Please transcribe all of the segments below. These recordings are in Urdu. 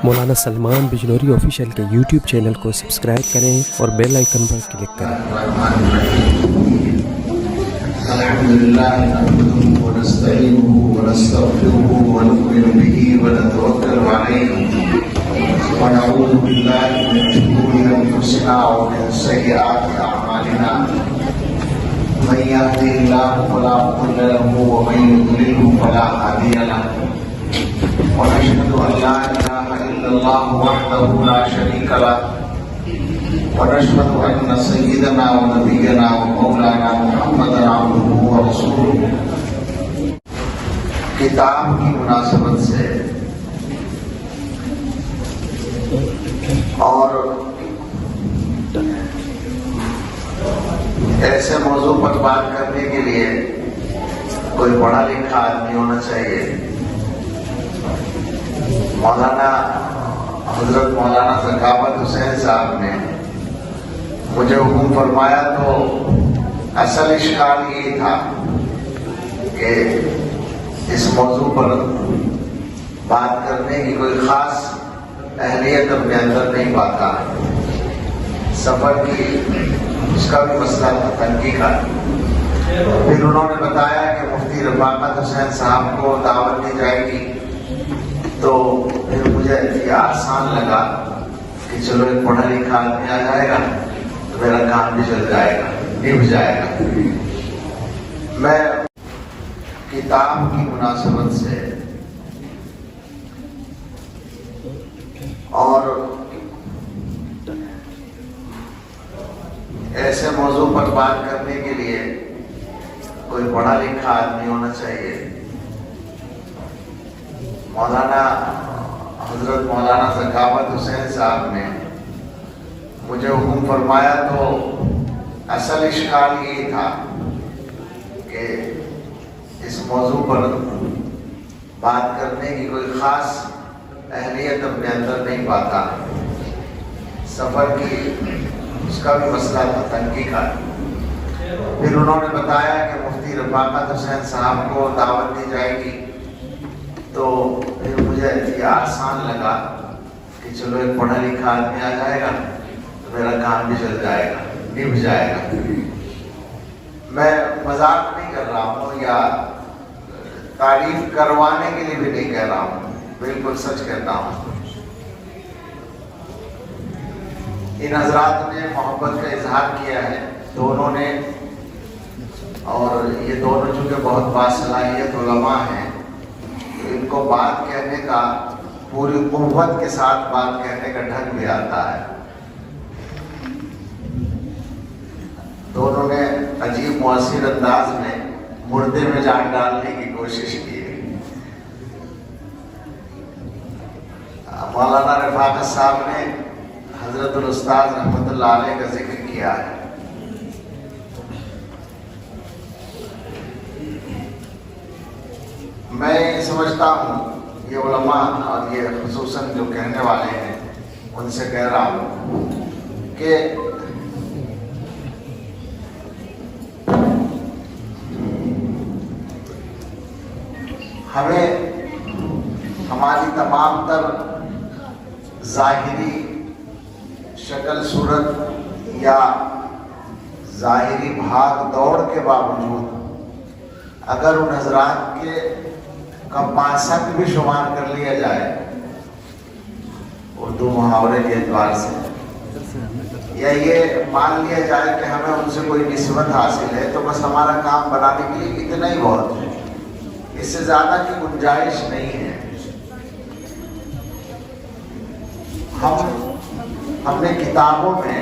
مولانا سلمان بجنوری آفیشیل کے یوٹیوب چینل کو سبسکرائب کریں اور بیل آئیکن پر کلک کریں۔ الحمدللہ نحمده ونستعینه ونستغفره ونؤمن به ونتوکل علیہ ونعوذ باللہ من شرور انفسنا ومن سیئات اعمالنا من یهده اللہ فلا مضل له ومن یضلل فلا هادی له ونشهد ان لا اله الا الله وحده لا شريك له ونشهد ان سيدنا ونبينا ومولانا محمدا عبده ورسوله۔ کتاب کی مناسبت سے اور ایسے موضوع پر بات کرنے کے لیے کوئی پڑھا لکھا آدمی ہونا چاہیے۔ مولانا حضرت مولانا ذکاوت حسین صاحب نے مجھے حکم فرمایا تو اصل اشکال یہ تھا کہ اس موضوع پر بات کرنے کی کوئی خاص اہلیت اپنے اندر نہیں پاتا، سفر کی اس کا بھی مسئلہ تھا، تنقید کا۔ پھر انہوں نے بتایا کہ مفتی رفاقت حسین صاحب کو دعوت دی جائے گی، تو پھر مجھے یہ آسان لگا کہ چلو ایک پڑھا لکھا آدمی آ جائے گا تو میرا کام بھی چل جائے گا، نبھ جائے گا۔ میں کتاب کی مناسبت سے اور ایسے موضوع پر بات کرنے کے لیے کوئی پڑھا لکھا آدمی ہونا چاہیے۔ مولانا حضرت مولانا ذکاوت حسین صاحب نے مجھے حکم فرمایا تو اصل اشکال یہ تھا کہ اس موضوع پر بات کرنے کی کوئی خاص اہلیت اپنے اندر نہیں پاتا، سفر کی اس کا بھی مسئلہ تھا، تنقید کا۔ پھر انہوں نے بتایا کہ مفتی رفاقت حسین صاحب کو دعوت دی جائے گی، تو پھر مجھے یہ آسان لگا کہ چلو ایک پڑھا لکھا آدمی آ جائے گا تو میرا کام بھی چل جائے گا، نبھ جائے گا۔ میں مذاق نہیں کر رہا ہوں یا تعریف کروانے کے لیے بھی نہیں کہہ رہا ہوں، بالکل سچ کہتا ہوں۔ ان حضرات نے محبت کا اظہار کیا ہے دونوں نے، اور یہ دونوں چونکہ بہت باصلاحیت علماء ہیں، ان کو بات کہنے کا پوری قوت کے ساتھ بات کہنے کا ڈھنگ بھی آتا ہے۔ دونوں نے عجیب مؤثر انداز میں مردے میں جان ڈالنے کی کوشش کی ہے۔ مولانا رفاقت صاحب نے حضرت الاستاذ رحمۃ اللہ علیہ کا ذکر کیا ہے۔ میں یہ سمجھتا ہوں، یہ علماء اور یہ خصوصاً جو کہنے والے ہیں ان سے کہہ رہا ہوں کہ ہمیں ہماری تمام تر ظاہری شکل صورت یا ظاہری بھاگ دوڑ کے باوجود اگر ان حضرات کے کماسک بھی شمار کر لیا جائے اردو محاورے کے اعتبار سے، یا یہ مان لیا جائے کہ ہمیں ان سے کوئی نسبت حاصل ہے، تو بس ہمارا کام بنانے کے لیے اتنا ہی بہت ہے، اس سے زیادہ کی گنجائش نہیں ہے۔ ہم نے کتابوں میں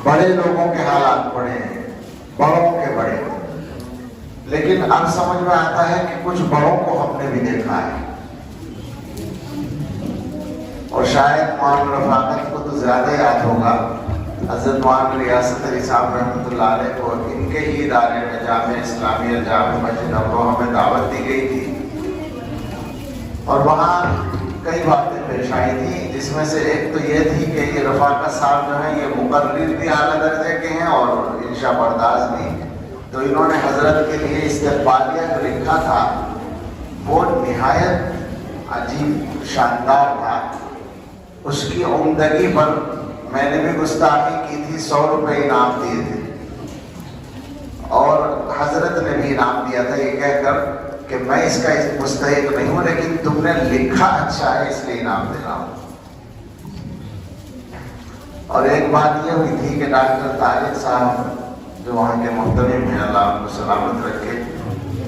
بڑے لوگوں کے حالات پڑھے ہیں، بڑوں کے بڑے، لیکن اب سمجھ میں آتا ہے کہ کچھ بڑوں کو ہم نے بھی دیکھا ہے، اور شاید مولانا رفاقت کو تو زیادہ یاد ہوگا، حضرت مولانا ریاست علی صاحب رحمۃ اللہ علیہ کو ان کے ہی ادارے میں جامعہ اسلامیہ جامع مسجد ابرو ہمیں دعوت دی گئی تھی، اور وہاں کئی باتیں پیش آئی تھیں، جس میں سے ایک تو یہ تھی کہ یہ رفاقت صاحب جو ہیں یہ مقرر بھی اعلیٰ درجے کے ہیں اور انشاء برداشت بھی، تو انہوں نے حضرت کے لیے استقبالیہ جو لکھا تھا وہ نہایت عجیب شاندار تھا، اس کی عمدگی پر میں نے بھی گستاخی کی تھی، 100 روپے انعام دیے تھے، اور حضرت نے بھی انعام دیا تھا یہ کہہ کر کہ میں اس کا مستحق نہیں ہوں، لیکن تم نے لکھا اچھا ہے اس لیے انعام دے رہا ہوں۔ اور ایک بات یہ ہوئی تھی کہ ڈاکٹر طارق صاحب جو وہاں کے محترم ہیں، اللہ ان کو سلامت رکھے،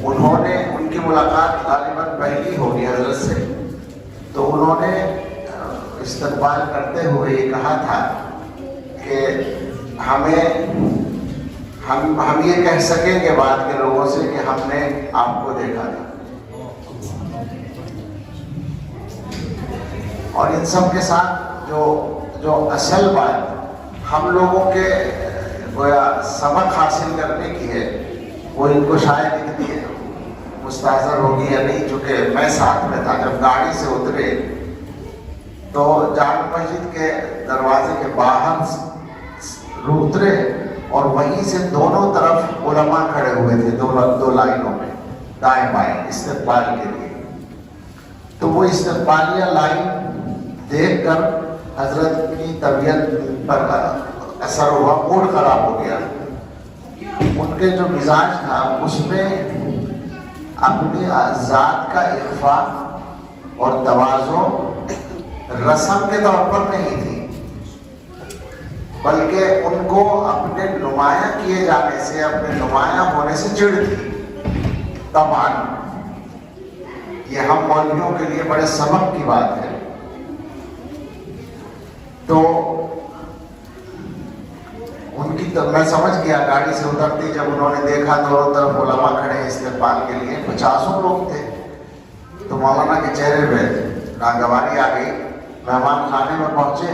انہوں نے، ان کی ملاقات غالباً پہلی ہوگی حضرت سے، تو انہوں نے استقبال کرتے ہوئے یہ کہا تھا کہ ہم یہ کہہ سکیں گے بعد کے لوگوں سے کہ ہم نے آپ کو دیکھا تھا۔ اور ان سب کے ساتھ جو اصل بات ہم لوگوں کے گویا سبق حاصل کرنے کی ہے، وہ ان کو شاید دکھتی ہے، مستحضر ہوگی یا نہیں، چونکہ میں ساتھ میں تھا جب گاڑی سے اترے تو جامع مسجد کے دروازے کے باہر اترے اور وہیں سے دونوں طرف علماء کھڑے ہوئے تھے، دو لائنوں میں دائیں بائیں استقبال کے لیے۔ تو وہ استقبالیہ لائن دیکھ کر حضرت کی طبیعت پر اثر ہوا، موڈ خراب ہو گیا۔ ان کے جو مزاج تھا اس میں اپنی ذات کا اخفاء اور تواضع رسم کے طور پر نہیں تھی، بلکہ ان کو اپنے نمایاں کیے جانے سے، اپنے نمایاں ہونے سے چڑ تھی۔ طبعا یہ ہم مولویوں کے لیے بڑے سبق کی بات ہے۔ تو ان کی میں سمجھ گیا گاڑی سے اترتی جب انہوں نے دیکھا دونوں طرف علماء کھڑے استقبال کے لیے، 50 لوگ تھے، تو مولانا کے چہرے پہ ناگواری آ گئی۔ مہمان خانے میں پہنچے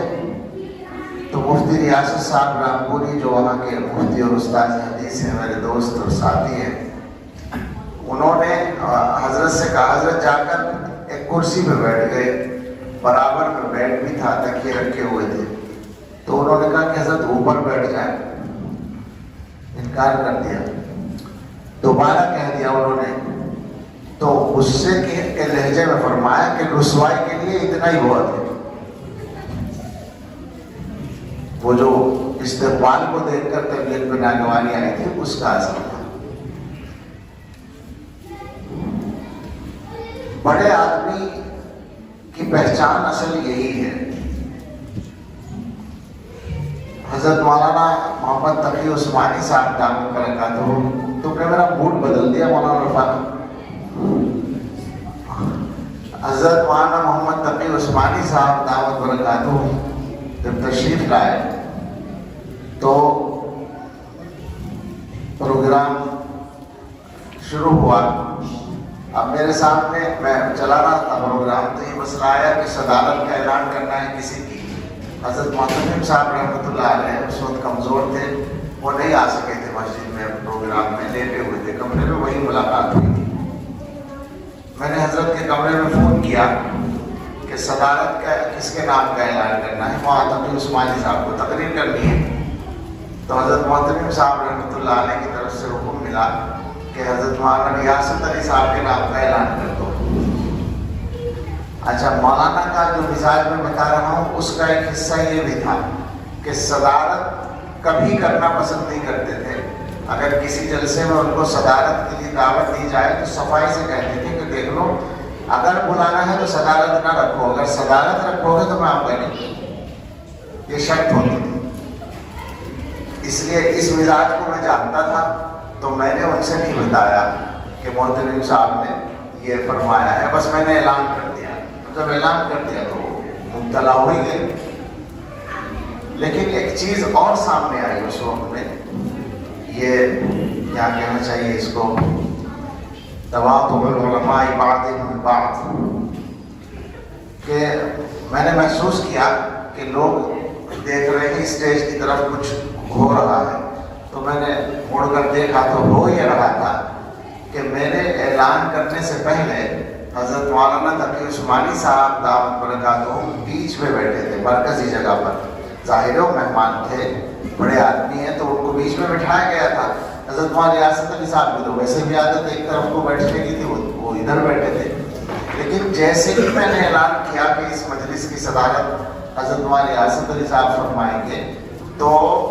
تو مفتی ریاست صاحب رامپوری جو وہاں کے مفتی اور استاد حدیث ہیں، میرے دوست اور ساتھی ہیں، انہوں نے حضرت سے کہا، حضرت جا کر ایک کرسی پہ بیٹھ گئے، برابر میں بیڈ بھی تھا، تکیے رکھے ہوئے تھے، تو انہوں نے کہا کہ حضرت اوپر بیٹھ جائیں، انکار کر دیا۔ دوبارہ کہہ دیا انہوں نے، تو غصے کے لہجے میں فرمایا کہ رسوائی کے لیے اتنا ہی بہت ہے۔ وہ جو استقبال کو دیکھ کر طبیعت پہ ناگواری آئی تھی اس کا اثر تھا۔ بڑے آدمی کی پہچان اصل یہی ہے۔ حضرت مولانا محمد تقی عثمانی صاحب دامت برکاتہ، تم نے میرا موڈ بدل دیا مولانا رفاق۔ حضرت مولانا محمد تقی عثمانی صاحب دامت برکاتہ جب تشریف لائے تو پروگرام شروع ہوا۔ اب میرے سامنے میں چلا رہا تھا پروگرام، تو یہ مسئلہ آیا کہ صدارت کا اعلان کرنا ہے کسی کی۔ حضرت محترم صاحب رحمۃ اللہ علیہ اس وقت کمزور تھے، وہ نہیں آ سکے تھے مسجد میں، پروگرام میں لیٹے ہوئے تھے کمرے میں، وہی ملاقات ہوئی تھی۔ میں نے حضرت کے کمرے میں فون کیا کہ صدارت کا کس کے نام کا اعلان کرنا ہے، مولانا تقی عثمانی صاحب کو تقریر کرنی ہے۔ تو حضرت محترم صاحب رحمۃ اللہ علیہ کی طرف سے حکم ملا کہ حضرت مولانا ریاست علی صاحب کے نام کا اعلان کر دو۔ اچھا، مولانا کا جو مزاج میں بتا رہا ہوں اس کا ایک حصہ یہ بھی تھا کہ صدارت کبھی کرنا پسند نہیں کرتے تھے۔ اگر کسی جلسے میں ان کو صدارت کے لیے دعوت دی جائے تو صفائی سے کہتے تھے کہ دیکھ لو، اگر بلانا ہے تو صدارت نہ رکھو، اگر صدارت رکھو گے تو میں آپ کا نہیں، یہ شرط ہوتی تھی۔ اس لیے اس مزاج کو میں جانتا تھا، تو میں نے ان سے نہیں بتایا کہ محترم صاحب نے یہ فرمایا ہے، بس میں نے اعلان کر دیا۔ جب اعلان کر دیا تو مبتلا ہو ہی گئے۔ لیکن ایک چیز اور سامنے آئی اس وقت میں، یہ کیا کہنا چاہیے اس کو، تواضع العلماء بعضهم من بعض، کہ میں نے محسوس کیا کہ لوگ دیکھ رہے ہیں اسٹیج کی طرف کچھ ہو رہا ہے، تو میں نے مڑ کر دیکھا تو ہو یہ رہا تھا کہ میرے اعلان کرنے سے پہلے حضرت مولانا تقی عثمانی صاحب دامت برکاتہ بیچ میں بیٹھے تھے، مرکزی جگہ پر۔ ظاہر و مہمان تھے، بڑے آدمی ہیں، تو ان کو بیچ میں بٹھایا گیا تھا۔ حضرت مولانا ریاست علی صاحب کی تو ویسے بھی عادت ایک طرف کو بیٹھنے کی تھی، وہ ادھر بیٹھے تھے۔ لیکن جیسے ہی میں نے اعلان کیا کہ اس مجلس کی صدارت حضرت مولانا ریاست علی صاحب فرمائیں گے، تو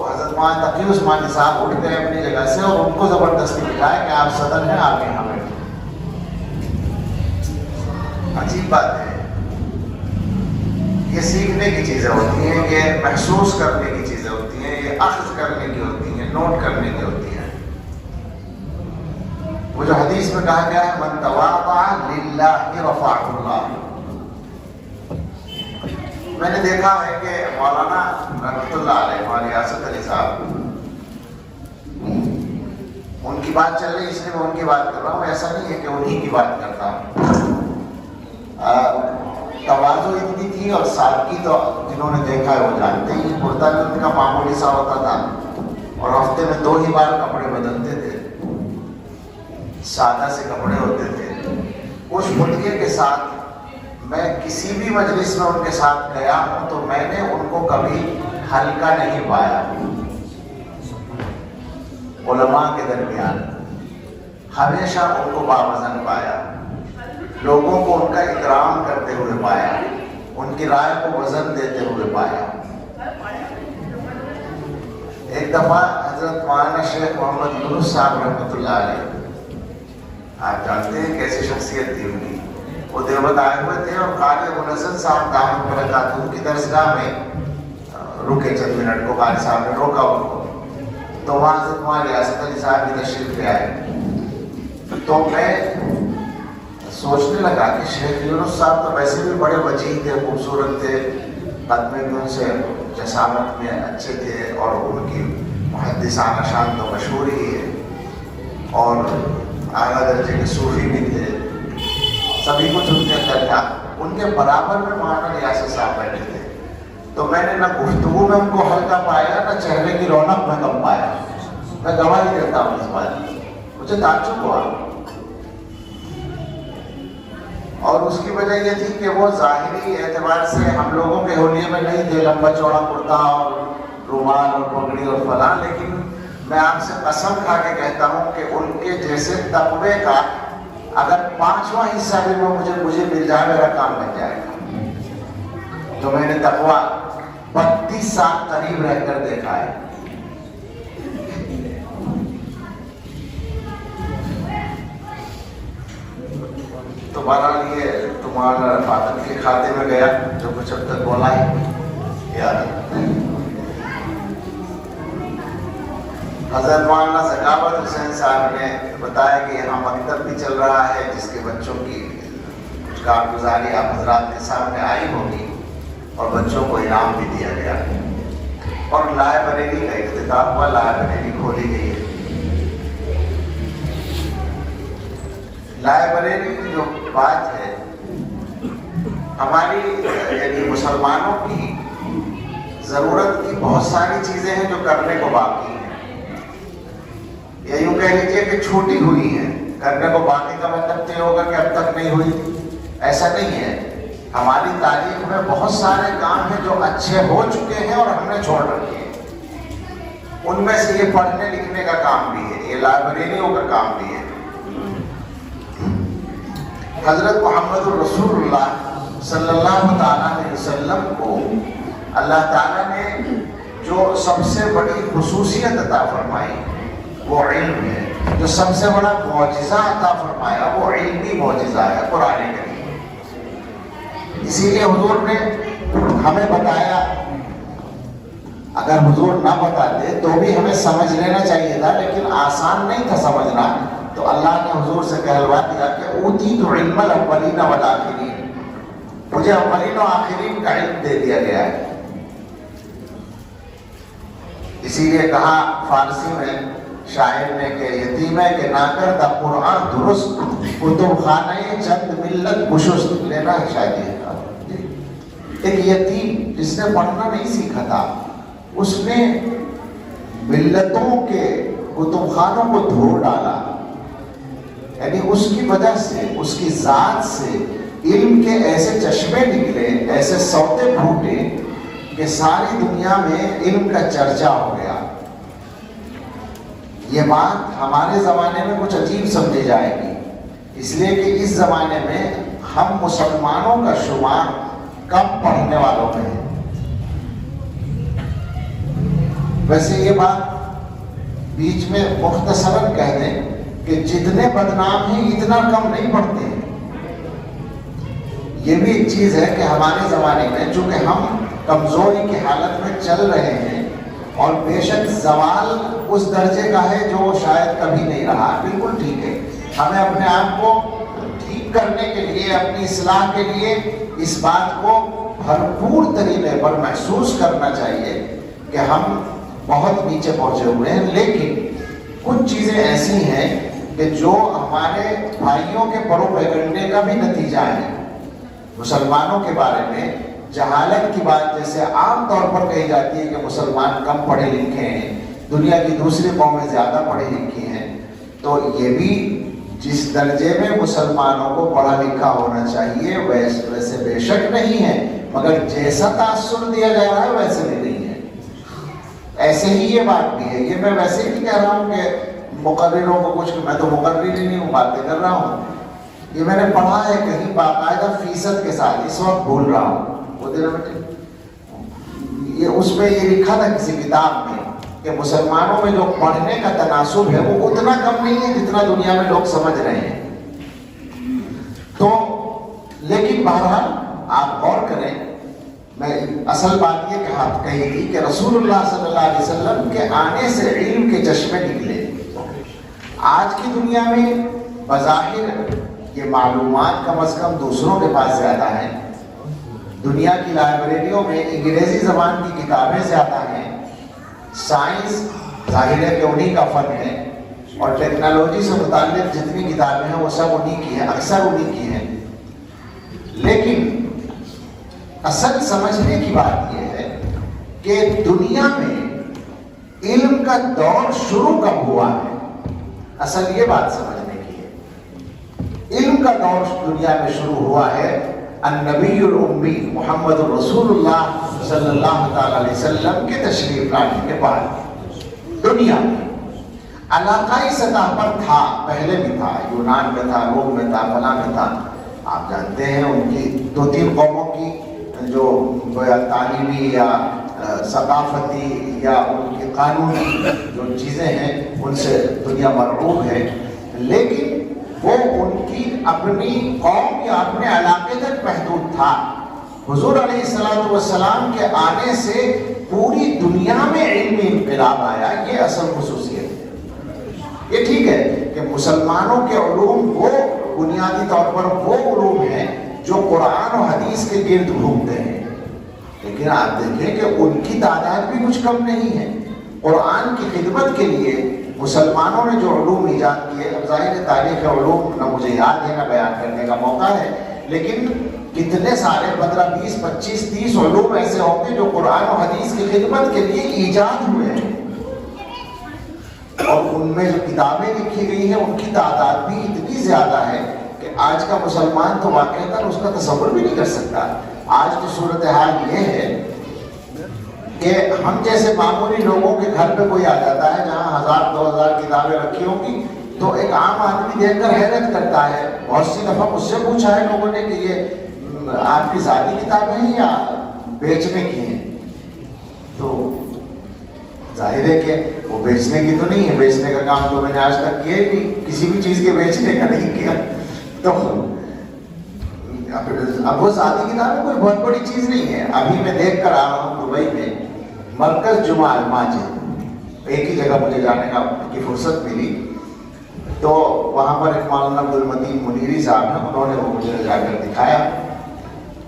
حضرت مولانا تقی عثمانی صاحب اٹھ گئے اپنی جگہ سے اور ان کو زبردستی بٹھائے کہ آپ صدر ہیں، آپ یہاں بیٹھے۔ عجیب بات ہے، یہ سیکھنے کی چیزیں ہوتی ہیں، یہ محسوس کرنے کی چیزیں ہوتی ہیں، یہ اخذ کرنے کی ہوتی ہیں، نوٹ کرنے کی ہوتی ہیں۔ وہ جو حدیث میں کہا گیا ہے من تواضع للہ رفعہ اللہ، میں نے دیکھا ہے کہ مولانا رحمۃ اللہ علیہ مولانا ریاست علی صاحب، ان کی بات چل رہی ہے اس لیے میں ان کی بات کر رہا ہوں، ایسا نہیں ہے کہ انہی کی بات کرتا ہوں۔ تواضع اتنی تھی اور سادگی تو جنہوں نے دیکھا ہے وہ جانتے ہیں، کرتا ان کا معمولی سا ہوتا تھا اور ہفتے میں 2 ہی بار کپڑے بدلتے تھے، سادہ سے کپڑے ہوتے تھے۔ اس خودگی کے ساتھ میں کسی بھی مجلس میں ان کے ساتھ گیا ہوں تو میں نے ان کو کبھی ہلکا نہیں پایا۔ علماء کے درمیان ہمیشہ ان کو باوزن پایا، لوگوں کو ان کا اکرام کرتے ہوئے پایا، ان کی رائے کو وزن دیتے ہوئے پایا۔ ایک دفعہ حضرت مولانا شیخ محمد یونس صاحب رحمۃ اللہ علیہ، آپ جانتے ہیں کیسی شخصیت تھی ان کی، وہ دیوبند آئے ہوئے تھے اور قاری منزل صاحب دامت برکاتہ کی درسگاہ میں رکے چند منٹ کو، قاری صاحب نے روکا ان کو، تو وہاں حضرت مولانا ریاست علی صاحب کی تشریف لے آئے۔ تو میں سوچنے لگا کہ شیخ یونس صاحب تو ویسے بھی بڑے وجیح تھے، خوبصورت تھے، قد میں بھی ان سے جسامت میں اچھے تھے اور ان کی محدثانہ شان تو مشہور ہی ہے، اور اعلیٰ درجے کے صوفی بھی تھے، سبھی کچھ ان کے اندر تھا۔ ان کے برابر میں مولانا ریاست صاحب بیٹھے تھے، تو میں نے نہ گفتگو میں ان کو ہلکا پایا، نہ چہرے کی رونق میں کم پایا۔ میں گواہی دیتا ہوں اس بات کی، مجھے تعجب ہوا، اور اس کی وجہ یہ تھی کہ وہ ظاہری اعتبار سے ہم لوگوں کے ہولیے میں نہیں تھے، لمبا چوڑا کرتا اور رومال اور پگڑی اور فلاں، لیکن میں آپ سے قسم کھا کے کہتا ہوں کہ ان کے جیسے تقوی کا اگر 5واں حصہ بھی مجھے مل جائے میرا کام بن جائے گا۔ تو میں نے تقوی 32 سال قریب رہ کر دیکھا ہے۔ تو بہرحال یہ تمہارا فاطر کے کھاتے میں گیا جو کچھ اب تک بولا ہے یاد۔ حضرت مولانا ذکاوت حسین صاحب نے بتایا کہ یہاں مکتب بھی چل رہا ہے جس کے بچوں کی کچھ کارگزاری آپ حضرات کے سامنے آئی ہوگی، اور بچوں کو انعام بھی دیا گیا، اور لائبریری کا افتتاح ہوا، لائبریری کھولی گئی ہے۔ لائبریری کی جو بات ہے ہماری یعنی مسلمانوں کی ضرورت کی بہت ساری چیزیں ہیں جو کرنے کو باقی ہیں، یا یوں کہہ لیجیے کہ چھوٹی ہوئی ہیں۔ کرنے کو باقی کا مطلب تو یہ ہوگا کہ اب تک نہیں ہوئی، ایسا نہیں ہے۔ ہماری تاریخ میں بہت سارے کام ہیں جو اچھے ہو چکے ہیں اور ہم نے چھوڑ رکھے ہیں، ان میں سے یہ پڑھنے لکھنے کا کام بھی ہے، یہ لائبریریوں کا کام بھی ہے۔ حضرت محمد الرسول اللہ صلی اللہ تعالیٰ علیہ وسلم کو اللہ تعالیٰ نے جو سب سے بڑی خصوصیت عطا فرمائی وہ علم ہے، جو سب سے بڑا معجزہ عطا فرمایا وہ علمی معجزہ ہے، قرآن کریم۔ اسی لیے حضور نے ہمیں بتایا، اگر حضور نہ بتاتے تو بھی ہمیں سمجھ لینا چاہیے تھا، لیکن آسان نہیں تھا سمجھنا، تو اللہ نے حضور سے کہلوا دیا کہ اوتیت علم الاولین والآخرین، مجھے اولین و آخرین کا علم دے دیا گیا ہے۔ اسی لیے کہا فارسی میں شاعر نے کہ یتیمے کے نہ کر دا قرآن درست، کتب خانہ چند ملت گشست، لینا ہے شاید یہ کہا۔ ایک یتیم جس نے پڑھنا نہیں سیکھا تھا، اس نے ملتوں کے کتب خانوں کو دھو ڈالا، یعنی اس کی وجہ سے، اس کی ذات سے علم کے ایسے چشمے نکلے، ایسے سوتے پھوٹے کہ ساری دنیا میں علم کا چرچا ہو گیا۔ یہ بات ہمارے زمانے میں کچھ عجیب سمجھی جائے گی، اس لیے کہ اس زمانے میں ہم مسلمانوں کا شمار کم پڑھنے والوں میں ہے، ویسے یہ بات بیچ میں مختصراً کہہ دیں کہ جتنے بدنام ہیں اتنا کم نہیں پڑھتے ہیں۔ یہ بھی ایک چیز ہے کہ ہمارے زمانے میں چونکہ ہم کمزوری کی حالت میں چل رہے ہیں، اور بے شک زوال اس درجے کا ہے جو شاید کبھی نہیں رہا، بالکل ٹھیک ہے، ہمیں اپنے آپ کو ٹھیک کرنے کے لیے، اپنی اصلاح کے لیے اس بات کو بھرپور طریقے پر محسوس کرنا چاہیے کہ ہم بہت نیچے پہنچے ہوئے ہیں، لیکن کچھ چیزیں ایسی ہیں کہ جو ہمارے بھائیوں کے پروپیگنڈے کا بھی نتیجہ ہے۔ مسلمانوں کے بارے میں جہالت کی بات جیسے عام طور پر کہی جاتی ہے کہ مسلمان کم پڑھے لکھے ہیں، دنیا کی دوسری قومیں زیادہ پڑھی لکھی ہیں، تو یہ بھی جس درجے میں مسلمانوں کو پڑھا لکھا ہونا چاہیے ویسے بے شک نہیں ہے، مگر جیسا تاثر دیا جا رہا ہے ویسے بھی نہیں ہے۔ ایسے ہی یہ بات بھی ہے، یہ میں ویسے ہی نہیں کہہ رہا ہوں کہ مقرروں کو کچھ، میں تو مقرر ہی نہیں ہوں، باتیں کر رہا ہوں، یہ میں نے پڑھا ہے کہیں باقاعدہ فیصد کے ساتھ، اس وقت بھول رہا ہوں وہ دن یہ اس میں یہ لکھا تھا کسی کتاب میں کہ مسلمانوں میں جو پڑھنے کا تناسب ہے وہ اتنا کم نہیں ہے جتنا دنیا میں لوگ سمجھ رہے ہیں۔ تو لیکن بہرحال آپ غور کریں، میں اصل بات یہ کہی تھی کہ رسول اللہ صلی اللہ علیہ وسلم کے آنے سے علم کے چشمے نکلے۔ آج کی دنیا میں بظاہر یہ معلومات کم از کم دوسروں کے پاس زیادہ ہیں، دنیا کی لائبریریوں میں انگریزی زبان کی کتابیں زیادہ ہیں، سائنس ظاہر ہے کہ انہی کا فن ہے، اور ٹیکنالوجی سے متعلق جتنی کتابیں ہیں وہ سب انہی کی ہیں، اکثر انہی کی ہیں، لیکن اصل سمجھنے کی بات یہ ہے کہ دنیا میں علم کا دور شروع کب ہوا ہے، اصل یہ بات سمجھنے کی ہے۔ علم کا دور دنیا میں شروع ہوا ہے النبی الامی محمد رسول اللہ صلی اللہ تعالی علیہ وسلم کے تشریف لانے کے بعد۔ دنیا میں علاقائی سطح پر تھا، پہلے بھی تھا، یونان میں تھا، روم میں تھا، فلاں میں تھا، آپ جانتے ہیں ان کی دو تین قوموں کی جو تعلیمی یا ثقافتی یا ان کی قانونی جو چیزیں ہیں ان سے دنیا مرعوب ہے، لیکن وہ ان کی اپنی قوم یا اپنے علاقے تک محدود تھا۔ حضور علیہ السلام کے آنے سے پوری دنیا میں علمی انقلاب آیا، یہ اصل خصوصیت ہے۔ یہ ٹھیک ہے کہ مسلمانوں کے علوم وہ بنیادی طور پر وہ علوم ہیں جو قرآن و حدیث کے گرد گھومتے ہیں، لیکن آپ دیکھیں کہ ان کی تعداد بھی کچھ کم نہیں ہے۔ قرآن کی خدمت کے لیے مسلمانوں نے جو علوم ایجاد کیے، اب ظاہر تاریخ علوم نہ مجھے یاد ہے نہ بیان کرنے کا موقع ہے، لیکن کتنے سارے 15 20 25 30 علوم ایسے ہوں گے جو قرآن و حدیث کی خدمت کے لیے ایجاد ہوئے ہیں، اور ان میں جو کتابیں لکھی گئی ہیں ان کی تعداد بھی اتنی زیادہ ہے کہ آج کا مسلمان تو واقعتاً اس کا تصور بھی نہیں کر سکتا۔ آج کی صورتحال یہ ہے کہ ہم جیسے معمولی لوگوں کے گھر پہ کوئی آ جاتا ہے جہاں 1000 2000 کتابیں رکھی ہوں گی، تو ایک عام آدمی دیکھ کر حیرت کرتا ہے۔ بہت سی دفعہ مجھ سے پوچھا ہے لوگوں نے کہ یہ آپ کی ذاتی کتابیں ہیں یا بیچنے کی ہیں، تو ظاہر ہے کہ وہ بیچنے کی تو نہیں ہے، بیچنے کا کام تو میں نے آج تک کیا ہی نہیں، کسی بھی چیز کے بیچنے کا نہیں کیا۔ تو اب وہ ذاتی کتابیں کوئی بہت بڑی چیز نہیں ہے۔ ابھی میں دیکھ کر آ رہا ہوں دبئی میں مرکز جمعہ الماجد، ایک ہی جگہ مجھے جانے کی فرصت ملی، تو وہاں پر ایک مولانا عبدالمتین منیری صاحب ہیں، انہوں نے وہ مجھے جا کر دکھایا۔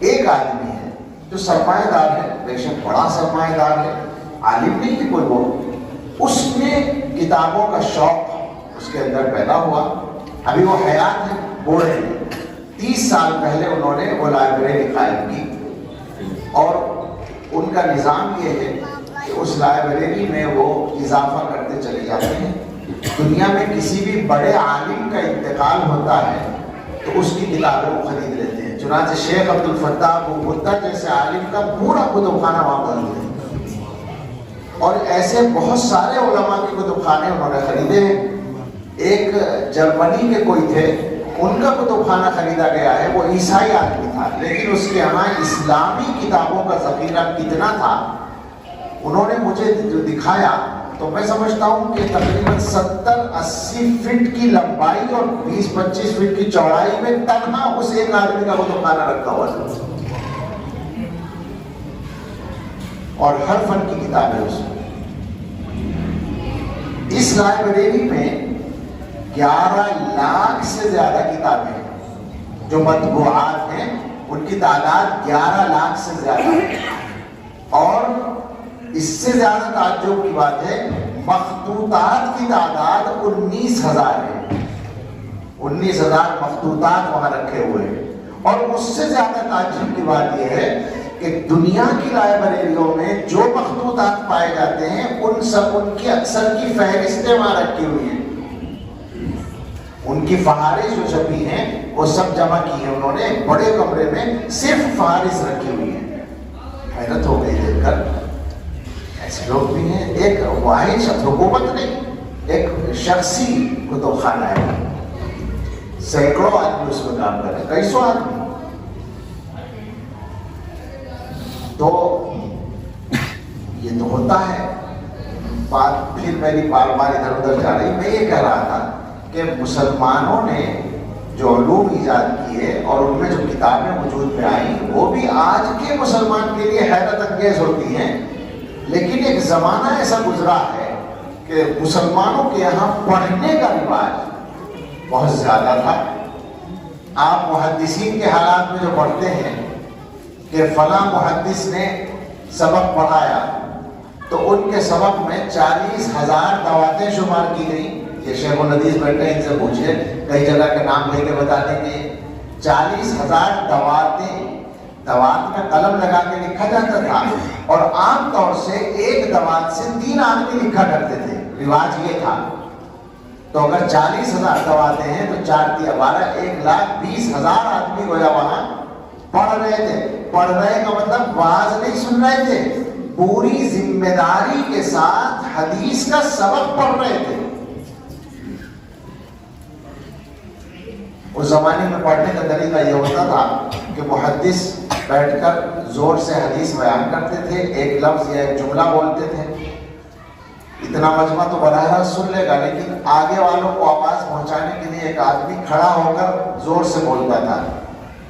ایک آدمی ہے جو سرمایہ دار ہے، بے شک بڑا سرمایہ دار ہے، عالم نہیں کہ کوئی وہ، اس میں کتابوں کا شوق اس کے اندر پیدا ہوا۔ ابھی وہ حیات ہے، بوڑھے ہیں، 30 سال پہلے انہوں نے وہ لائبریری قائم کی، اور ان کا نظام یہ ہے کہ اس لائبریری میں وہ اضافہ کرتے چلے جاتے ہیں۔ دنیا میں کسی بھی بڑے عالم کا انتقال ہوتا ہے تو اس کی کتابیں وہ خرید لیتے ہیں، چنانچہ شیخ عبد الفتاح ابو غدہ جیسے عالم کا پورا کتب خانہ وہاں بند ہے، اور ایسے بہت سارے علماء کے کتب خانے انہوں نے خریدے ہیں۔ ایک جرمنی کے کوئی تھے، ان کا کتب خانہ خریدا گیا ہے، وہ عیسائی آدمی تھا، لیکن اس کے یہاں اسلامی کتابوں کا ذخیرہ کتنا تھا انہوں نے مجھے جو دکھایا تو میں سمجھتا ہوں کہ تقریباً 70-80 فٹ کی لمبائی اور 20-25 فٹ کی چوڑائی میں تنہا اس ایک آدمی کا کتب خانہ رکھا ہوا تھا، اور ہر فن کی کتابیں اس میں۔ اس لائبریری میں 11 لاکھ سے زیادہ کتابیں ہیں، جو مطبوعات ہیں ان کی تعداد 11 لاکھ سے زیادہ ہے، اور اس سے زیادہ تعجب کی بات ہے مخطوطات کی تعداد 19,000 ہے، 19,000 مخطوطات وہاں رکھے ہوئے ہیں۔ اور اس سے زیادہ تعجب کی بات یہ ہے کہ دنیا کی لائبریریوں میں جو مخطوطات پائے جاتے ہیں ان کی اکثر کی فہرستیں وہاں رکھی ہوئی ہیں، ان کی فہارس جو چھپی ہیں وہ سب جمع کی ہیں انہوں نے بڑے کمرے میں، صرف فہارس رکھی ہوئی ہیں۔ حیرت ہو گئی دیکھ کر، ایسے لوگ بھی ہیں، ایک واحد شخص، حکومت نہیں، ایک شخصی کتب خانہ ہے، سینکڑوں آدمی اس میں کام کر رہے ہیں، کئی سو آدمی۔ تو یہ تو ہوتا ہے بات، پھر میری بار بار ادھر ادھر جا رہی۔ میں یہ کہہ رہا تھا کہ مسلمانوں نے جو علوم ایجاد کیے اور ان میں جو کتابیں وجود میں آئیں وہ بھی آج کے مسلمان کے لیے حیرت انگیز ہوتی ہیں، لیکن ایک زمانہ ایسا گزرا ہے کہ مسلمانوں کے یہاں پڑھنے کا رواج بہت زیادہ تھا۔ آپ محدثین کے حالات میں جو پڑھتے ہیں کہ فلاں محدث نے سبق پڑھایا تو ان کے سبق میں 40,000 دواتیں شمار کی گئیں۔ یہ شیخ الحدیث بیٹھے ہیں، ان سے پوچھئے، کئی جگہ کے نام لے کے بتا دیں گے۔ 40,000 دواتیں، دوات میں قلم لگا کے لکھا جاتا تھا، اور عام طور سے ایک دوات سے 3 آدمی لکھا کرتے تھے، رواج یہ تھا۔ تو اگر 40,000 دواتیں ہیں تو 4 × 12 1,20,000 آدمی گویا وہاں پڑھ رہے تھے۔ پڑھ رہے کا مطلب واعظ نہیں سن رہے تھے، پوری ذمہ داری کے ساتھ حدیث کا سبق پڑھ رہے تھے۔ اس زمانے میں پڑھنے کا طریقہ یہ ہوتا تھا کہ محدث بیٹھ کر زور سے حدیث بیان کرتے تھے، ایک لفظ یا ایک جملہ بولتے تھے، اتنا مجمع تو براہ راست سن لے گا، لیکن آگے والوں کو آواز پہنچانے کے لیے ایک آدمی کھڑا ہو کر زور سے بولتا تھا،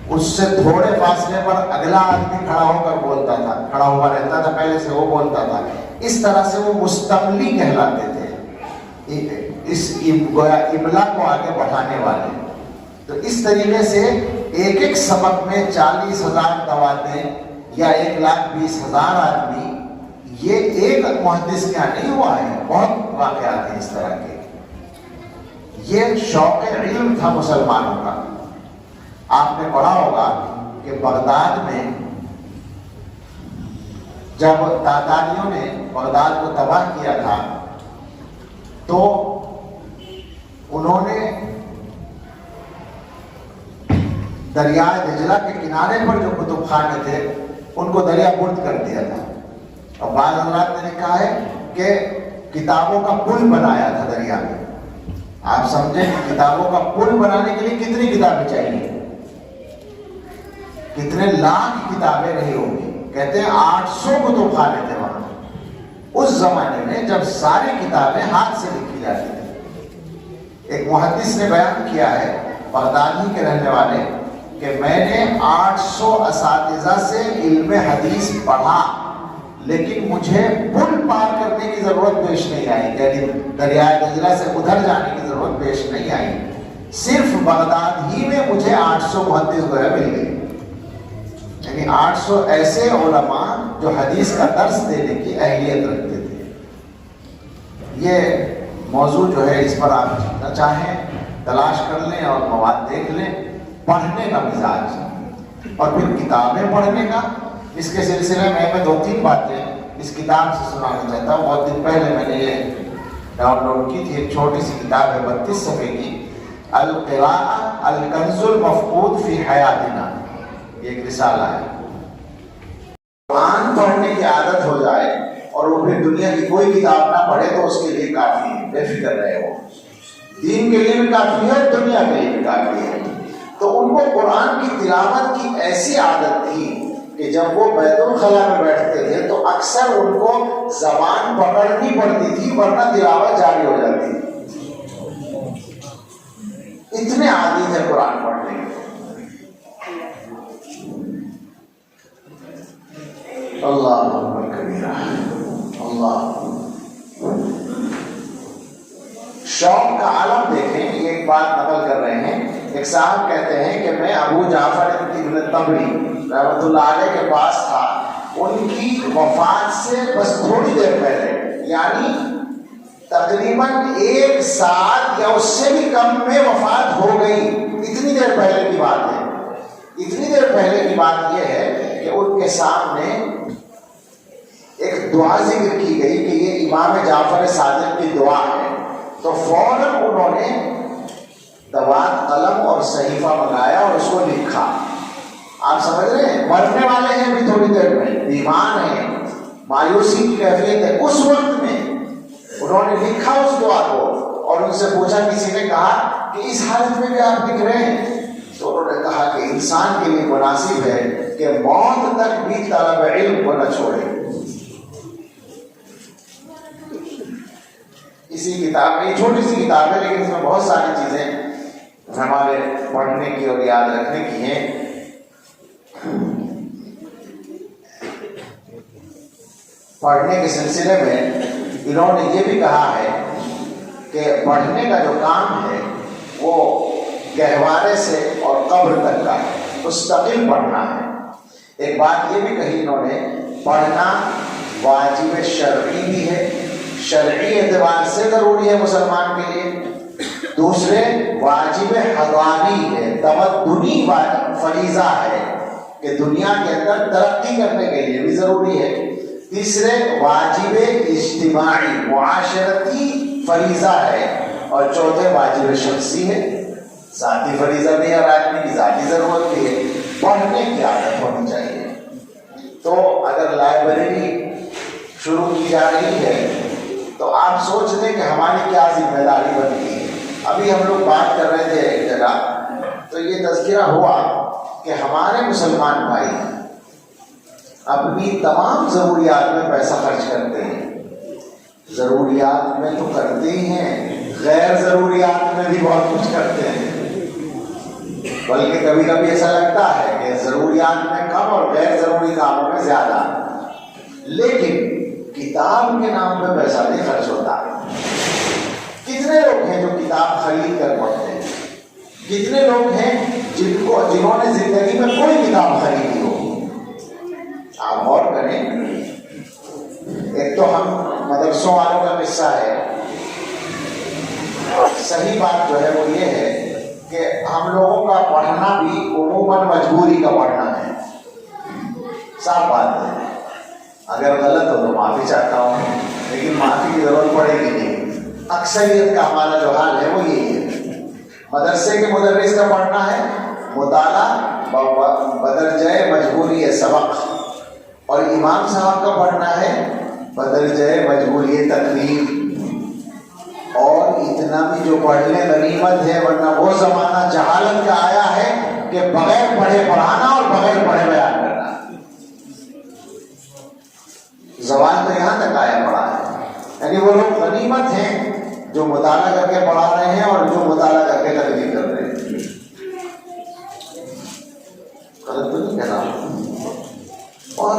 اس سے تھوڑے فاصلے پر اگلا آدمی کھڑا ہو کر بولتا تھا، کھڑا ہوا رہتا تھا پہلے سے، وہ بولتا تھا۔ اس طرح سے وہ مستملی کہلاتے تھے، اس گویا املا کو آگے بڑھانے والے۔ تو اس طریقے سے ایک ایک سبق میں 40,000 دواتیں یا 1,20,000 آدمی، یہ ایک محدث کے یہاں نہیں ہوا ہے، بہت واقعات ہیں اس طرح کے۔ یہ شوق علم تھا مسلمانوں کا۔ آپ نے پڑھا ہوگا کہ بغداد میں جب تاتاریوں نے بغداد کو تباہ کیا تھا تو انہوں نے دریائے دجلہ کے کنارے پر جو کتب خانے تھے ان کو دریا برد کر دیا تھا، اور بعض حضرات نے لکھا ہے کہ کتابوں کا پل بنایا تھا دریا میں۔ آپ سمجھیں کہ کتابوں کا پل بنانے کے لیے کتنی کتابیں چاہیے، کتنے لاکھ کتابیں رہی ہوں گی۔ کہتے ہیں 800 کتب خانے تھے وہاں اس زمانے میں، جب ساری کتابیں ہاتھ سے لکھی جاتی تھی۔ ایک محدث نے بیان کیا ہے، بغداد ہی کے رہنے والے، کہ میں نے 800 اساتذہ سے علم حدیث پڑھا، لیکن مجھے پل پار کرنے کی ضرورت پیش نہیں آئی، یعنی دریائے دجلہ سے ادھر جانے کی ضرورت پیش نہیں آئی، صرف بغداد ہی میں مجھے 800 محدث گویا مل گئے، یعنی 800 ایسے علماء جو حدیث کا درس دینے کی اہلیت رکھتے تھے۔ یہ موضوع جو ہے اس پر آپ جتنا چاہیں تلاش کر لیں اور مواد دیکھ لیں۔ پڑھنے کا مزاج اور پھر کتابیں پڑھنے کا، اس کے سلسلے میں 2-3 باتیں اس کتاب سے سنانا چاہتا ہوں۔ بہت دن پہلے میں نے یہ ڈاؤن لوڈ کی تھی، ایک چھوٹی سی کتاب ہے 32 صفحے کی، القراءة الکنز المفقود فی حیاتنا، یہ ایک رسالہ ہے۔ قرآن پڑھنے کی عادت ہو جائے اور وہ پھر دنیا کی کوئی کتاب نہ پڑھے تو اس کے لیے کافی ہے، بے فکر رہے وہ، دین کے لیے بھی کافی ہے، دنیا کے لیے بھی کافی ہے۔ تو ان کو قرآن کی تلاوت کی ایسی عادت تھی کہ جب وہ بیت الخلا میں بیٹھتے تھے تو اکثر ان کو زبان پکڑنی پڑتی تھی ورنہ تلاوت جاری ہو جاتی تھی، اتنے عادی تھے قرآن پڑھنے کے۔ اللہ اکبر کبیرہ، اللہ۔ شوق کا عالم دیکھیں، یہ ایک بات نقل کر رہے ہیں، ایک صاحب کہتے ہیں کہ میں ابو جعفر ابن طبری رحمۃ اللہ علیہ کے پاس تھا، ان کی وفات سے بس تھوڑی دیر پہلے، یعنی تقریباً 1 سال یا اس سے بھی کم میں وفات ہو گئی، اتنی دیر پہلے کی بات ہے۔ اتنی دیر پہلے کی بات یہ ہے کہ ان کے سامنے ایک دعا ذکر کی گئی کہ یہ امام جعفر صادق کی دعا ہے، تو فوراً انہوں نے دوات قلم اور صحیفہ منگایا اور اس کو لکھا۔ آپ سمجھ رہے ہیں، مرنے والے ہیں بھی تھوڑی دیر میں، بیمار ہیں، مایوسی کی کیفیت ہے، اس وقت میں انہوں نے لکھا اس دعا کو، اور ان سے پوچھا، کسی نے کہا کہ اس حالت میں بھی آپ لکھ رہے ہیں؟ تو انہوں نے کہا کہ انسان کے لیے مناسب ہے کہ موت تک بھی طلب علم کو نہ چھوڑے۔ اسی کتاب میں، یہ چھوٹی سی کتاب ہے لیکن اس میں بہت ساری چیزیں ہمارے پڑھنے کی اور یاد رکھنے کی ہیں۔ پڑھنے کے سلسلے میں انہوں نے یہ بھی کہا ہے کہ پڑھنے کا جو کام ہے وہ گہوارے سے اور قبر تک کا ہے، مستقل پڑھنا ہے۔ ایک بات یہ بھی کہی انہوں نے، پڑھنا واجب شرعی بھی ہے، شرعی اعتبار سے ضروری ہے مسلمان کے لیے، دوسرے واجب حضاری ہے، تمدنی فریضہ ہے کہ دنیا کے اندر ترقی کرنے کے لیے بھی ضروری ہے، تیسرے واجب اجتماعی معاشرتی فریضہ ہے، اور چوتھے واجب شخصی ہے، ذاتی فریضہ بھی اور آدمی کی ذاتی ضرورت بھی ہے۔ پڑھنے کی عادت ہونی چاہیے۔ تو اگر لائبریری شروع کی جا رہی ہے تو آپ سوچ لیں کہ ہماری کیا ذمہ داری بنتی ہے۔ ابھی ہم لوگ بات کر رہے تھے ایک جگہ تو یہ تذکرہ ہوا کہ ہمارے مسلمان بھائی اپنی تمام ضروریات میں پیسہ خرچ کرتے ہیں، ضروریات میں تو کرتے ہی ہیں، غیر ضروریات میں بھی بہت کچھ کرتے ہیں، بلکہ کبھی کبھی ایسا لگتا ہے کہ ضروریات میں کم اور غیر ضروری کاموں میں زیادہ، لیکن کتاب کے نام پہ پیسہ نہیں خرچ ہوتا۔ کتنے لوگ ہیں جو کتاب خرید کر پڑھتے ہیں؟ کتنے لوگ ہیں جنہوں نے زندگی میں کوئی کتاب خریدی ہو؟ آپ غور کریں، ایک تو ہم مدرسوں والوں کا قصہ ہے، صحیح بات جو ہے وہ یہ ہے کہ ہم لوگوں کا پڑھنا بھی عموماً مجبوری کا پڑھنا ہے، صاف بات ہے، اگر غلط ہو تو معافی چاہتا ہوں، لیکن معافی کی ضرورت پڑے گی نہیں۔ اکثریت کا ہمارا جو حال ہے وہ یہی ہے، مدرسے کے مدرس کا پڑھنا ہے مطالعہ بدرجہ مجبوری سبق، اور امام صاحب کا پڑھنا ہے بدرجہ مجبوری تقریر، اور اتنا بھی جو پڑھ لیں غنیمت ہے، ورنہ وہ زمانہ جہالت کا آیا ہے کہ بغیر پڑھے پڑھانا اور بغیر پڑھے بیان کرنا، زبان تو یہاں تک آیا پڑا ہے، یعنی وہ لوگ غنیمت ہیں جو مطالعہ کر کے پڑھا رہے ہیں اور جو مطالعہ کر کے تقریر کر رہے ہیں۔ غلط تو نہیں کہہ رہا، اور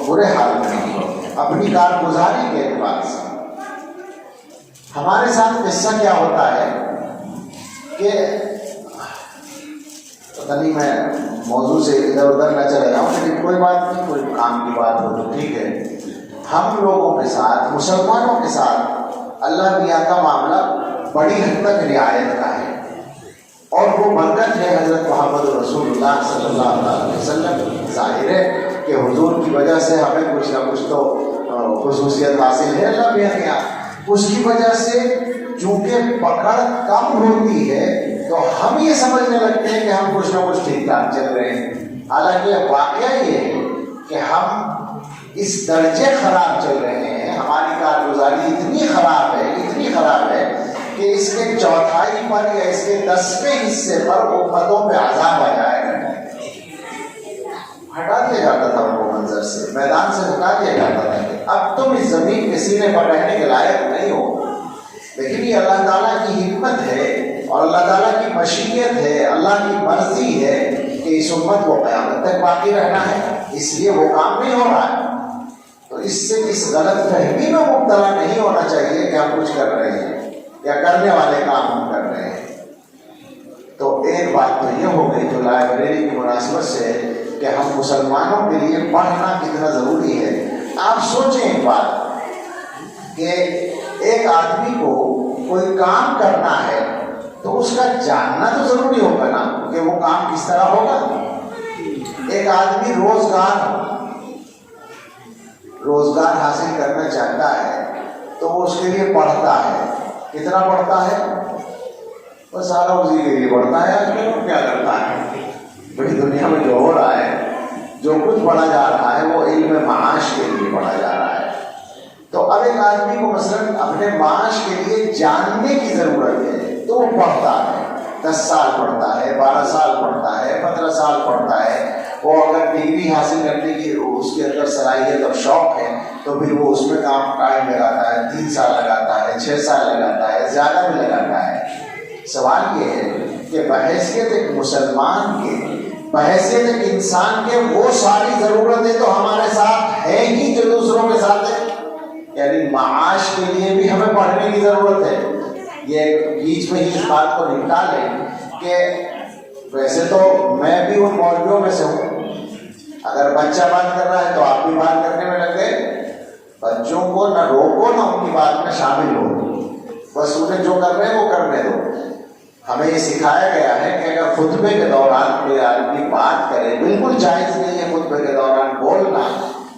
برے حال میں اپنی کارگزاری کے اعتبار سے ہمارے ساتھ قصہ کیا ہوتا ہے کہ پتہ نہیں، میں موضوع سے ادھر ادھر نہ چلے جاؤں، لیکن کوئی بات نہیں، کوئی کام کی بات ہو تو ٹھیک ہے۔ ہم لوگوں کے ساتھ، مسلمانوں کے ساتھ اللہ میاں کا معاملہ بڑی حد تک رعایت کا ہے، اور وہ برکت ہے حضرت محمد رسول اللہ صلی اللہ علیہ وسلم۔ ظاہر ہے کہ حضور کی وجہ سے ہمیں کچھ نہ کچھ تو خصوصیت حاصل ہے اللہ میاں کے یہاں، اس کی وجہ سے چونکہ پکڑ کم ہوتی ہے تو ہم یہ سمجھنے لگتے ہیں کہ ہم کچھ نہ کچھ ٹھیک ٹھاک چل رہے ہیں، حالانکہ واقعہ یہ ہے کہ ہم اس درجے خراب چل رہے ہیں، ہماری کارگزاری اتنی خراب ہے کہ اس کے چوتھائی پر یا اس کے 10ویں حصے پر امتوں پہ عذاب آ جائے گا۔ ہٹا دیا جاتا تھا ان کو منظر سے، میدان سے ہٹا دیا جاتا تھا کہ اب تم اس زمین کے سینے پر رہنے کے لائق نہیں ہو۔ لیکن یہ اللہ تعالیٰ کی حکمت ہے اور اللہ تعالیٰ کی مشیت ہے، اللہ کی مرضی ہے کہ اس امت کو قیامت تک باقی رہنا ہے، اس لیے وہ کام نہیں ہو رہا ہے۔ تو اس سے اس غلط فہمی میں مبتلا نہیں ہونا چاہیے کہ ہم کچھ کر رہے ہیں یا کرنے والے کام ہم کر رہے ہیں۔ تو ایک بات تو یہ ہو گئی جو لائبریری کی مناسبت سے ہے کہ ہم مسلمانوں کے لیے پڑھنا کتنا ضروری ہے۔ آپ سوچیں ایک بات کہ ایک آدمی کو کوئی کام کرنا ہے تو اس کا جاننا تو ضروری ہوگا نا کہ وہ کام کس طرح ہوگا۔ ایک آدمی روزگار حاصل کرنا چاہتا ہے تو وہ اس کے لیے پڑھتا ہے۔ کتنا پڑھتا ہے؟ بس سارا اسی کے لیے پڑھتا ہے۔ آج کل کیا کرتا ہے؟ بڑی دنیا میں جو ہو رہا ہے، جو کچھ پڑھا جا رہا ہے وہ علم معاش کے لیے پڑھا جا رہا ہے۔ تو اب ایک آدمی کو مثلاً اپنے معاش کے لیے جاننے کی ضرورت ہے تو وہ پڑھتا ہے، 10 سال پڑھتا ہے، 12 سال پڑھتا ہے، 15 سال پڑھتا ہے۔ وہ اگر ڈگری حاصل کرنے کی اس کے اندر صلاحیت اور شوق ہے تو پھر وہ اس میں ٹائم لگاتا ہے، 3 سال لگاتا ہے، 6 سال لگاتا ہے، زیادہ بھی لگاتا ہے۔ سوال یہ ہے کہ بحیثیت ایک مسلمان کے، بحیثیت ایک انسان کے، وہ ساری ضرورتیں تو ہمارے ساتھ ہیں ہی جو دوسروں کے ساتھ ہیں۔ یعنی معاش کے لیے بھی ہمیں پڑھنے کی ضرورت ہے۔ یہ بیچ میں ہی اس بات کو نپٹا لیں کہ ویسے تو میں بھی ان مولویوں میں سے ہوں، اگر بچہ بات کر رہا ہے تو آپ بھی بات کرنے میں لگ گئے۔ بچوں کو نہ روکو نہ ان کی بات میں شامل ہو، بس انہیں جو کر رہے ہیں وہ کرنے دو۔ ہمیں یہ سکھایا گیا ہے کہ اگر خطبے کے دوران کوئی آدمی بات کرے، بالکل جائز نہیں ہے خطبے کے دوران بولنا،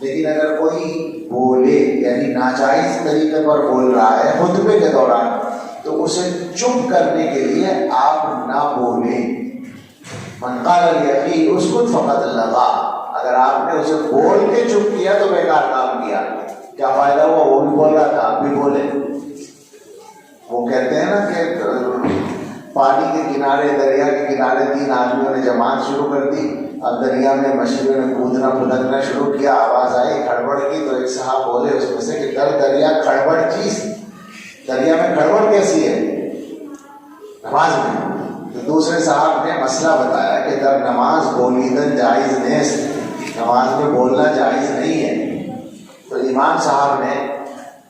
لیکن اگر کوئی بولے یعنی ناجائز طریقے پر بول رہا ہے خطبے کے دوران تو اسے چپ کرنے کے لیے آپ نہ بولیں۔ من قال الیقین اسکت فقط لغا، اگر آپ نے اسے بول کے چپ کیا تو بیکار کام کیا۔ کیا فائدہ ہوا؟ وہ بھی بول رہا تھا، آپ بھی بولے۔ وہ کہتے ہیں نا کہ پانی کے کنارے، دریا کے کنارے 3 آدمیوں نے جماعت شروع کر دی، اب دریا میں مچھلیوں نے کودنا پھدکنا شروع کیا، آواز آئی کھڑبڑ کی، تو ایک صاحب بولے اس میں سے کہ در دریا کھڑبڑ چیز، دریا میں کھڑبڑ کیسی ہے؟ نماز میں۔ تو دوسرے صاحب نے مسئلہ بتایا کہ در نماز بولیدن جائز نیست، نماز میں بولنا جائز نہیں ہے۔ تو امام صاحب نے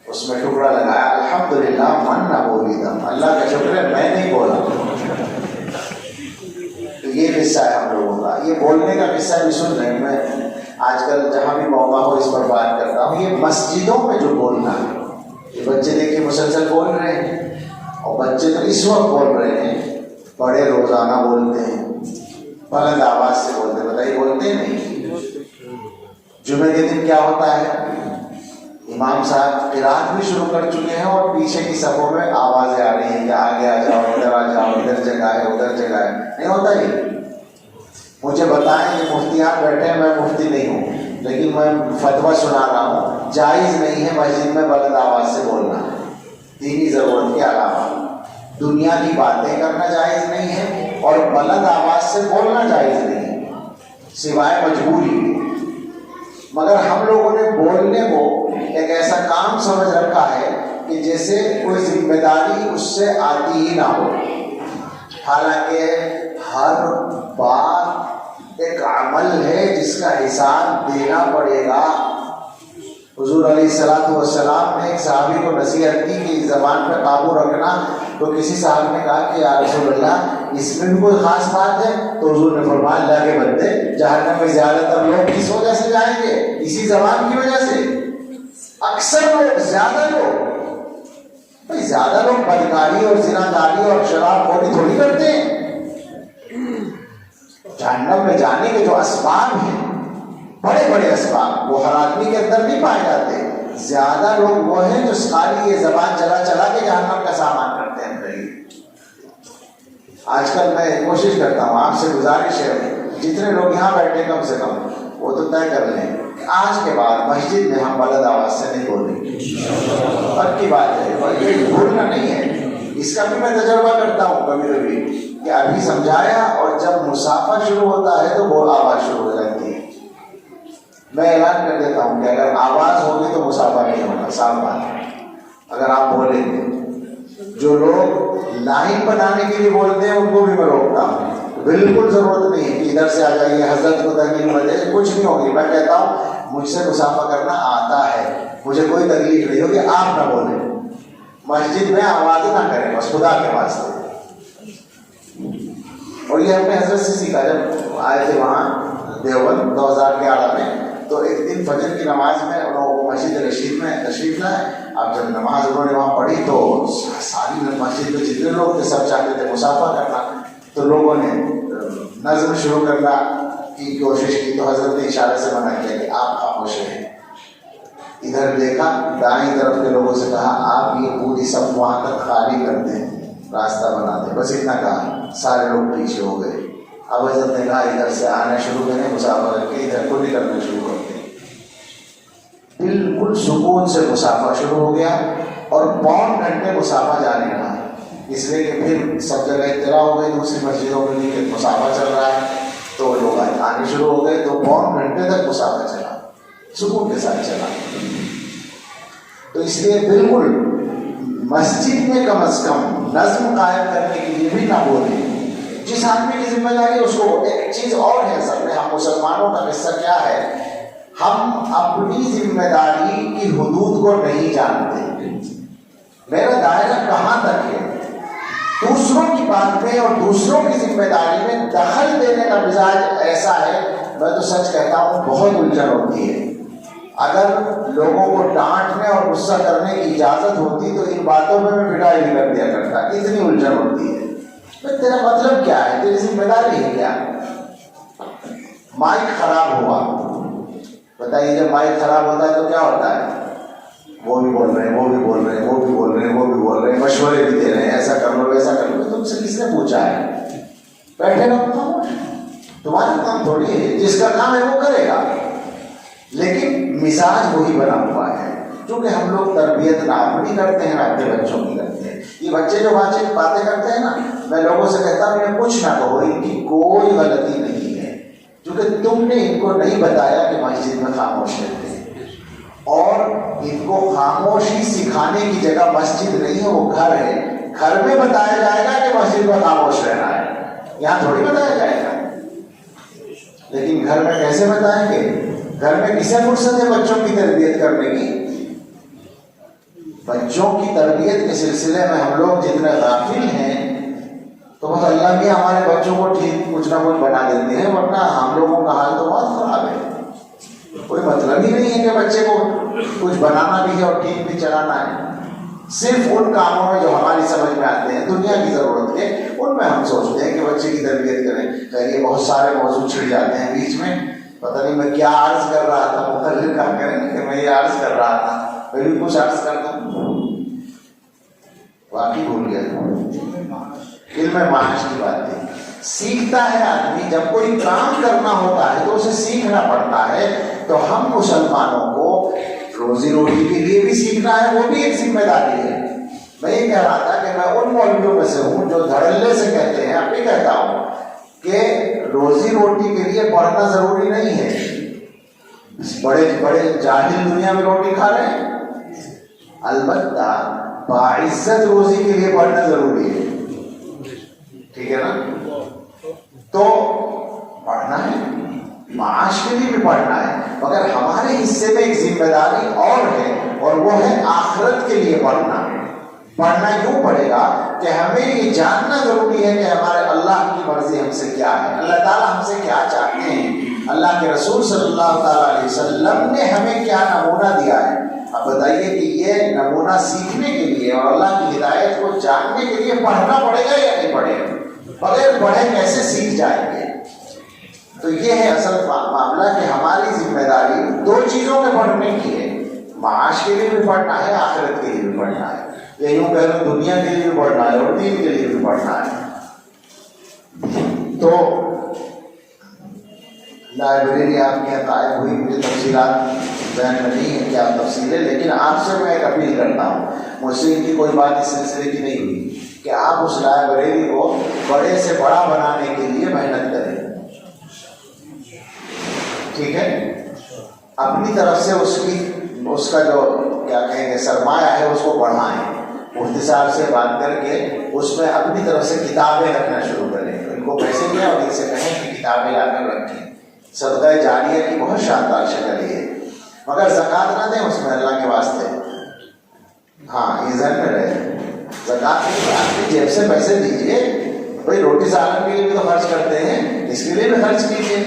اس میں ٹکڑا لگایا، الحمدللہ من نہ بولیدم، اللہ کا شکر ہے میں نہیں بولا۔ تو یہ قصہ ہے ہم لوگوں کا۔ یہ بولنے کا قصہ بھی سن رہے ہیں، میں آج کل جہاں بھی موقع ہو اس پر بات کرتا ہوں۔ یہ مسجدوں میں جو بولنا ہے، یہ بچے دیکھیے مسلسل بول رہے ہیں، اور بچے تو اس وقت بول رہے ہیں، بڑے روزانہ بولتے ہیں، بلند آواز سے بولتے ہیں، بتائیے بولتے ہیں نہیں؟ جمعے کے دن کیا ہوتا ہے؟ امام صاحب قرات بھی شروع کر چکے ہیں اور پیچھے کی صفوں میں آوازیں آ رہی ہیں کہ آگے آ جاؤ، ادھر آ جاؤ، ادھر جگہ ہے، ادھر جگہ ہے۔ نہیں ہوتا یہ؟ مجھے بتائیں، یہ مفتیان بیٹھے ہیں، میں مفتی نہیں ہوں لیکن میں فتویٰ سنا رہا ہوں، جائز نہیں ہے مسجد میں بلند آواز سے بولنا، دینی ضرورت کے علاوہ۔ دنیا کی باتیں کرنا جائز نہیں ہے اور بلند آواز سے بولنا جائز نہیں ہے سوائے مجبوری۔ مگر ہم لوگوں نے بولنے کو ایک ایسا کام سمجھ رکھا ہے کہ جیسے کوئی ذمہ داری اس سے آتی ہی نہ ہو، حالانکہ ہر بات ایک عمل ہے جس کا حساب دینا پڑے گا۔ حضور علیہ السلام نے ایک صحابی کو نصیحت کی کہ زبان پہ قابو رکھنا، تو کسی صاحب نے کہا کہ یا رسول اللہ اس میں بھی کوئی خاص بات ہے؟ تو حضور نے فرمایا اللہ کے بندے، جہنم میں زیادہ تر لوگ کس وجہ سے جائیں گے؟ اسی زبان کی وجہ سے۔ اکثر لوگ، زیادہ لوگ، بھائی زیادہ لوگ بدکاری اور زناکاری اور شراب خوری تھوڑی کرتے ہیں۔ جہنم میں جانے کے جو اسباب ہیں، بڑے بڑے اسباب، وہ ہر آدمی کے اندر نہیں پائے جاتے۔ زیادہ لوگ وہ ہیں جو خالی یہ زبان چلا چلا کے جہنم کا سامان کرتے ہیں۔ آج کل میں کوشش کرتا ہوں، آپ سے گزارش ہے، جتنے لوگ یہاں بیٹھے کم سے کم وہ تو طے کر لیں آج کے بعد مسجد میں ہم بلند آواز سے نہیں بولیں گے۔ پکی بات ہے، یہ بھولنا نہیں ہے۔ اس کا بھی میں تجربہ کرتا ہوں کبھی کبھی کہ ابھی سمجھایا اور جب مسافہ شروع ہوتا ہے تو وہ آواز شروع ہو جاتی ہے۔ میں اعلان کر دیتا ہوں کہ اگر آواز ہوگی تو مسافہ نہیں ہوگا، صاف بات ہے۔ اگر آپ بولیں گے، جو لوگ لائن بنانے کے لیے بولتے ہیں ان کو بھی میں روکتا ہوں، بالکل ضرورت نہیں ہے کہ ادھر سے آ جائیے، حضرت کو تکلیف ہو جائے، کچھ نہیں ہوگی۔ میں کہتا ہوں مجھ سے مسافہ کرنا آتا ہے، مجھے کوئی تکلیف نہیں ہوگی، آپ نہ بولیں، مسجد میں آواز نہ کریں، بس خدا کے واسطے۔ اور یہ ہم نے حضرت سے سیکھا، جب آئے تھے وہاں دیوبند 2011 میں، تو ایک دن فجر کی نماز میں مسجد رشید میں تشریف لائے۔ اب جب نماز انہوں نے وہاں پڑھی تو ساری مسجد میں جتنے لوگ تھے سب چاہتے تھے مسافہ کرنا، تو لوگوں نے نظم شروع کرنا کی کوشش کی، تو حضرت نے اشارے سے منع کیا کہ آپ خاموش رہیں۔ ادھر دیکھا، دائیں طرف کے لوگوں سے کہا آپ یہ پوری صف وہاں تک خالی کر دیں، راستہ بنا دیں، بس اتنا کہا، سارے لوگ پیچھے ہو گئے۔ اب حضرت نے کہا ادھر سے آنا شروع کریں، مسافہ کر کے ادھر کو نکلنا شروع کر دیں۔ بالکل سکون سے مسافہ شروع ہو گیا، اور پون گھنٹے مسافہ جاری رہا، اس لیے کہ پھر سب جگہ اطلاع ہو گئی دوسری مسجدوں میں بھی کہ مسافہ چل رہا ہے، تو لوگ آنے شروع ہو گئے، تو پون گھنٹے تک مسافہ چلا، سکون کے ساتھ چلا۔ تو اس لیے بالکل مسجد میں کم از کم نظم قائم کرنے کے لیے بھی نہ بولیں۔ جس آدمی کی ذمہ داری اس کو، ایک چیز اور ہے سب میں، ہم مسلمانوں کا قصہ کیا ہے، ہم اپنی ذمہ داری کی حدود کو نہیں جانتے۔ میرا دائرہ کہاں تک ہے؟ دوسروں کی بات میں اور دوسروں کی ذمہ داری میں دخل دینے کا مزاج ایسا ہے، میں تو سچ کہتا ہوں بہت الجھن ہوتی ہے۔ اگر لوگوں کو ڈانٹنے اور غصہ کرنے کی اجازت ہوتی تو ان باتوں میں پٹائی بھی کر دیا کرتا، اتنی الجھن ہوتی ہے۔ تیرا مطلب کیا ہے؟ تیری ذمہ داری ہے کیا؟ مائک خراب ہوا، بتائیے جب مائک خراب ہوتا ہے تو کیا ہوتا ہے؟ وہ بھی بول رہے ہیں، وہ بھی بول رہے ہیں، وہ بھی بول رہے ہیں، وہ بھی بول رہے ہیں، مشورے بھی دے رہے ہیں، ایسا کر لو ویسا کر لو۔ تم سے کس نے پوچھا ہے؟ بیٹھے رہو، تمہارا کام تھوڑی ہے، جس کا کام ہے وہ کرے گا، لیکن مزاج وہی بنا ہوا ہے۔ کیونکہ ہم لوگ تربیت نہ اپنی کرتے ہیں نہ اپنے بچوں کی کرتے ہیں۔ یہ بچے جو باتیں کرتے ہیں نا، میں لوگوں سے کہتا ہوں انہیں کچھ نہ کہو، ان کی کوئی غلطی نہیں ہے، کیونکہ تم نے ان کو نہیں بتایا کہ مسجد میں خاموش رہتے ہیں، اور ان کو خاموشی سکھانے کی جگہ مسجد نہیں ہے، وہ گھر ہے۔ گھر میں بتایا جائے گا کہ مسجد میں خاموش رہنا ہے، یہاں تھوڑی بتایا جائے گا۔ لیکن گھر میں کیسے بتائیں گے؟ گھر میں کسے فرصت ہے بچوں کی تربیت کرنے کی؟ بچوں کی تربیت کے سلسلے میں ہم لوگ جتنے غافل ہیں، تو بس اللہ بھی ہمارے بچوں کو ٹھیک کچھ نہ کچھ بنا دیتے ہیں، ورنہ ہم لوگوں کا حال تو بہت خراب ہے۔ کوئی مطلب ہی نہیں ہے کہ بچے کو کچھ بنانا بھی ہے اور ٹھیک بھی چلانا ہے۔ صرف ان کاموں میں جو ہماری سمجھ میں آتے ہیں، دنیا کی ضرورت کے، ان میں ہم سوچتے ہیں کہ بچے کی تربیت کریں۔ خیر یہ بہت سارے موضوع چھڑ جاتے ہیں بیچ میں، پتہ نہیں میں کیا عرض کر رہا تھا، مقرر کام کریں کہ میں یہ عرض کر رہا تھا، میں بھی کچھ عرض کرتا ہوں، واقعی بھول گیا۔ علم معاش کی بات ہے، سیکھتا ہے آدمی، جب کوئی کام کرنا ہوتا ہے تو اسے سیکھنا پڑتا ہے۔ تو ہم مسلمانوں کو روزی روٹی کے لیے بھی سیکھنا ہے، وہ بھی ایک ذمہ داری ہے۔ میں یہ کہہ رہا تھا کہ میں ان مولویوں میں سے ہوں جو دھڑلے سے کہتے ہیں، اب بھی کہتا ہوں کہ روزی روٹی کے لیے پڑھنا ضروری نہیں ہے۔ بڑے بڑے جاہل دنیا میں روٹی کھا رہے ہیں، البتہ باعزت روزی کے لیے پڑھنا ضروری ہے، ٹھیک ہے نا؟ تو پڑھنا ہے، معاش کے لیے بھی پڑھنا ہے، مگر ہمارے حصے میں ایک ذمہ داری اور ہے، اور وہ ہے آخرت کے لیے پڑھنا۔ پڑھنا یوں پڑے گا کہ ہمیں یہ جاننا ضروری ہے کہ ہمارے اللہ کی مرضی ہم سے کیا ہے، اللہ تعالیٰ ہم سے کیا چاہتے ہیں، اللہ کے رسول صلی اللہ تعالیٰ علیہ وسلم نے ہمیں کیا نمونہ دیا ہے۔ اب بتائیے کہ یہ نمونہ سیکھنے کے لیے اور اللہ کی ہدایت کو جاننے کے لیے پڑھنا پڑے گا یا نہیں پڑے گا؟ بغیر پڑھے کیسے سیکھ جائیں گے؟ تو یہ ہے اصل معاملہ کہ ہماری ذمہ داری دو چیزوں میں پڑھنے کی ہے، معاش کے لیے بھی پڑھنا ہے، آخرت کے لیے بھی پڑھنا ہے، یا یوں کہہ لو دنیا کے لیے بھی پڑھنا ہے اور دین کے لیے بھی پڑھنا ہے۔ تو لائبریری آپ کے یہاں قائم ہوئی، مجھے تفصیلات ذہن میں نہیں ہے کیا تفصیلیں، لیکن آپ سے میں ایک اپیل کرتا ہوں، مجھ سے ان کی کوئی بات اس سلسلے کی نہیں ہوئی کہ آپ اس لائبریری کو بڑے سے بڑا بنانے کے لیے محنت کریں، ٹھیک ہے؟ اپنی طرف سے اس کا جو کیا کہیں گے سرمایہ ہے اس کو بڑھائیں. مفتی صاحب سے بات کر کے اس میں اپنی طرف سے کتابیں رکھنا شروع کریں. ان کو پیسے دیں اور ان سے کہیں کہ کتابیں لا کر رکھیں. صدقہ جاریہ کی بہت شاندار شکل ہے، مگر زکوٰۃ نہ دیں اس میں اللہ کے واسطے. ہاں یہ ذہن میں رہے، زکوٰۃ نہیں، آپ کی جیب سے پیسے دیجیے. بھائی روٹی سالن کے لیے بھی تو خرچ کرتے ہیں، اس کے لیے بھی خرچ کیجیے.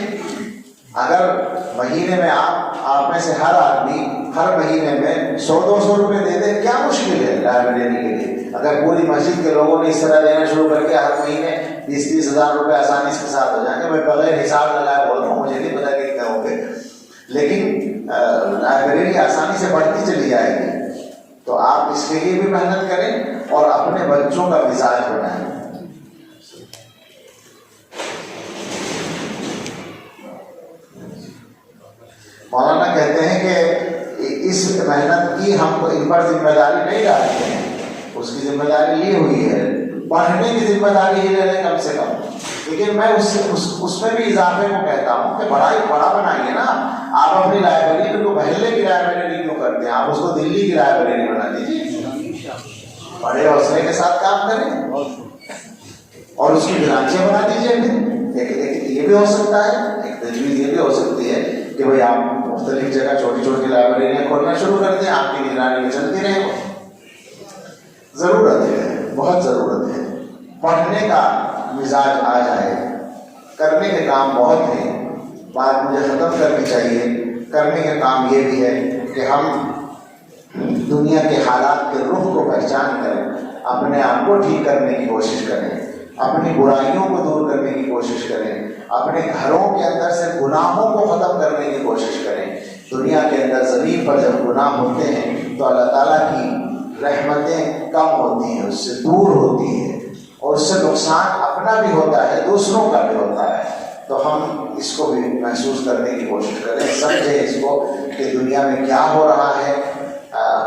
اگر مہینے میں آپ میں سے ہر آدمی ہر مہینے میں 100-200 روپے دے دے، کیا مشکل ہے لائبریری کے لیے؟ اگر پوری مسجد کے لوگوں نے اس طرح دینا شروع کر کے ہر مہینے 20-30 ہزار روپے آسانی کے ساتھ ہو جائیں گے. میں بغیر حساب لگائے بول رہا ہوں، مجھے نہیں پتا کہ کتنے ہوں گے، لیکن لائبریری آسانی سے بڑھتی چلی جائے گی. تو آپ اس کے لیے بھی محنت کریں اور اپنے بچوں کا مزاج بنائیں. مولانا کہتے ہیں کہ اس محنت کی ہم ان پر ذمہ داری نہیں ڈالتے ہیں، اس کی ذمہ داری لی ہوئی ہے، پڑھنے کی ذمہ داری ہی لے لیں کم سے کم. لیکن میں اس میں بھی اضافے کو کہتا ہوں کہ بڑا بنائیے نا. آپ اپنی لائبریری کو محلے کی لائبریری کیوں کرتے ہیں؟ آپ اس کو دلی کی لائبریری بنا دیجیے. بڑے حوصلے کے ساتھ کام کریں اور اس کی برانچیں بنا دیجیے. پھر یہ بھی ہو سکتا ہے، ایک تجویز یہ بھی ہو سکتی ہے کہ بھائی آپ مختلف جگہ چھوٹی چھوٹی لائبریریاں کھولنا شروع کر دیں، آپ کی نگرانی میں چلتی رہے. ضرورت ہے، بہت ضرورت ہے. پڑھنے کا مزاج آ جائے. کرنے کے کام بہت ہیں، بات مجھے ختم کرنی چاہیے. کرنے کے کام یہ بھی ہے کہ ہم دنیا کے حالات کے رخ کو پہچان کر اپنے آپ کو ٹھیک کرنے کی کوشش کریں، اپنی برائیوں کو دور کرنے کی کوشش کریں، اپنے گھروں کے اندر سے گناہوں کو ختم کرنے کی کوشش کریں. دنیا کے اندر زمین پر جب گناہ ہوتے ہیں تو اللہ تعالیٰ کی رحمتیں کم ہوتی ہیں، اس سے دور ہوتی ہیں، اور اس سے نقصان اپنا بھی ہوتا ہے، دوسروں کا بھی ہوتا ہے. تو ہم اس کو بھی محسوس کرنے کی کوشش کریں، سمجھیں اس کو کہ دنیا میں کیا ہو رہا ہے.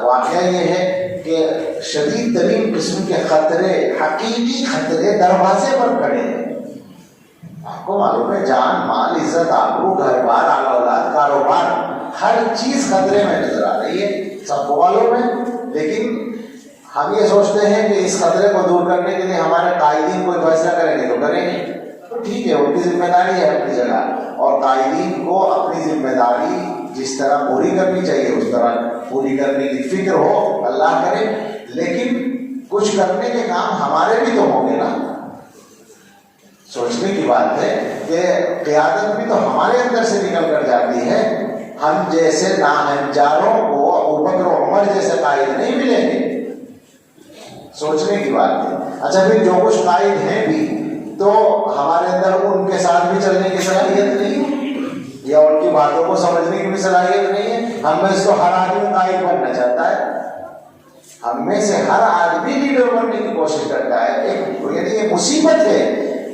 واقعہ یہ ہے کہ شدید ترین قسم کے خطرے، حقیقی خطرے دروازے پر کھڑے ہیں. آپ کو معلوم ہے جان، مال، عزت، آبرو، گھر بار، اعلی اولاد، کاروبار، ہر چیز خطرے میں نظر آ رہی ہے سب کو معلوم ہے. لیکن ہم یہ سوچتے ہیں کہ اس خطرے کو دور کرنے کے لیے ہمارے قائدین کوئی فیصلہ کریں گے تو کریں گے. تو ٹھیک ہے، ان کی ذمہ داری ہے اپنی جگہ، اور قائدین کو اپنی ذمہ داری جس طرح پوری کرنی چاہیے اس طرح پوری کرنے کی فکر ہو، اللہ کرے. لیکن کچھ کرنے کے کام ہمارے بھی تو ہوں گے نا. سوچنے کی بات ہے کہ قیادت بھی تو ہمارے اندر سے نکل کر جاتی ہے. ہم جیسے ناہنجاروں کو ابوبکر و عمر جیسے قائد نہیں ملیں گے. سوچنے کی بات ہے. اچھا پھر جو کچھ قائد ہیں بھی تو ہمارے اندر ان کے ساتھ بھی چلنے کی صلاحیت نہیں ہے، یا ان کی باتوں کو سمجھنے کی بھی صلاحیت نہیں ہے. ہم میں سے تو ہر آدمی قائد بننا چاہتا ہے، ہم میں سے ہر آدمی لیڈر بننے کی کوشش کرتا ہے. یعنی یہ مصیبت ہے،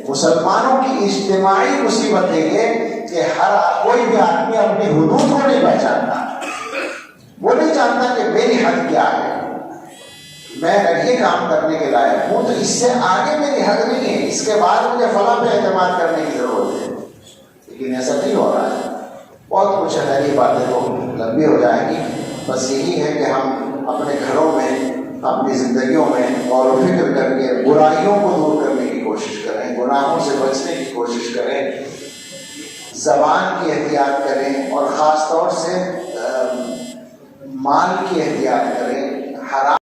مسلمانوں کی اجتماعی مصیبت ہے یہ کہ ہر کوئی بھی آدمی اپنی حدود کو نہیں پہچانتا. وہ نہیں جانتا کہ میری حد کیا ہے. میں اگر یہ کام کرنے کے لائق ہوں تو اس سے آگے میری حد نہیں ہے، اس کے بعد مجھے فلاں پہ اعتماد کرنے کی ضرورت ہے. لیکن ایسا نہیں ہو رہا ہے. بہت کچھ ہے، یہ باتیں تو لمبی ہو جائیں گی. بس یہی ہے کہ ہم اپنے گھروں میں، اپنی زندگیوں میں غور و فکر کر کے برائیوں کو دور کرنے کی کوشش کریں، گناہوں سے بچنے کی کوشش کریں، زبان کی احتیاط کریں، اور خاص طور سے مال کی احتیاط کریں. حرام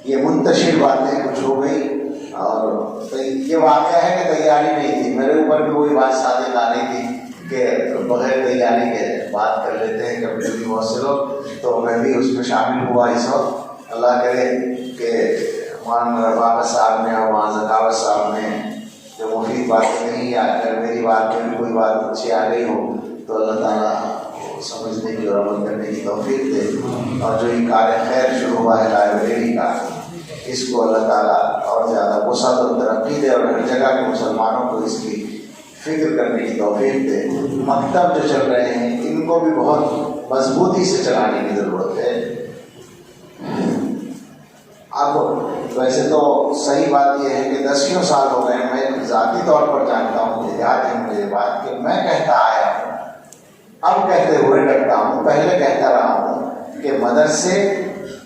یہ منتشر باتیں کچھ ہو گئی، اور یہ واقعہ ہے کہ تیاری نہیں تھی. میرے اوپر بھی وہی بات صادق آ رہی تھی کہ بغیر تیاری کے بات کر لیتے ہیں کبھی کبھی بہت سے لوگ. تو میں بھی اس میں شامل ہوا اس وقت. اللہ کرے کہ مولانا بابا صاحب نے اور مولانا ذکاوت صاحب نے جو مفید باتیں نہیں، اگر میری بات میں بھی کوئی بات اچھی آ رہی ہو تو اللہ تعالیٰ سمجھنے کی اور عمل کرنے کی توفیق دے. اور جو یہ کار خیر شروع ہوا ہے لائبریری کا، اس کو اللہ تعالیٰ اور زیادہ وسعت و ترقی دے، اور ہر جگہ کے مسلمانوں کو اس کی فکر کرنے کی توفیق دے. مکتب جو چل رہے ہیں ان کو بھی بہت مضبوطی سے چلانے کی ضرورت ہے. اب ویسے تو صحیح بات یہ ہے کہ 10 سال ہو گئے، میں ذاتی طور پر جانتا ہوں، مجھے یاد ہے مجھے بات کہ میں کہتا آیا ہوں اب کہتے ہوئے ڈرتا ہوں، پہلے کہتا رہا ہوں کہ مدرسے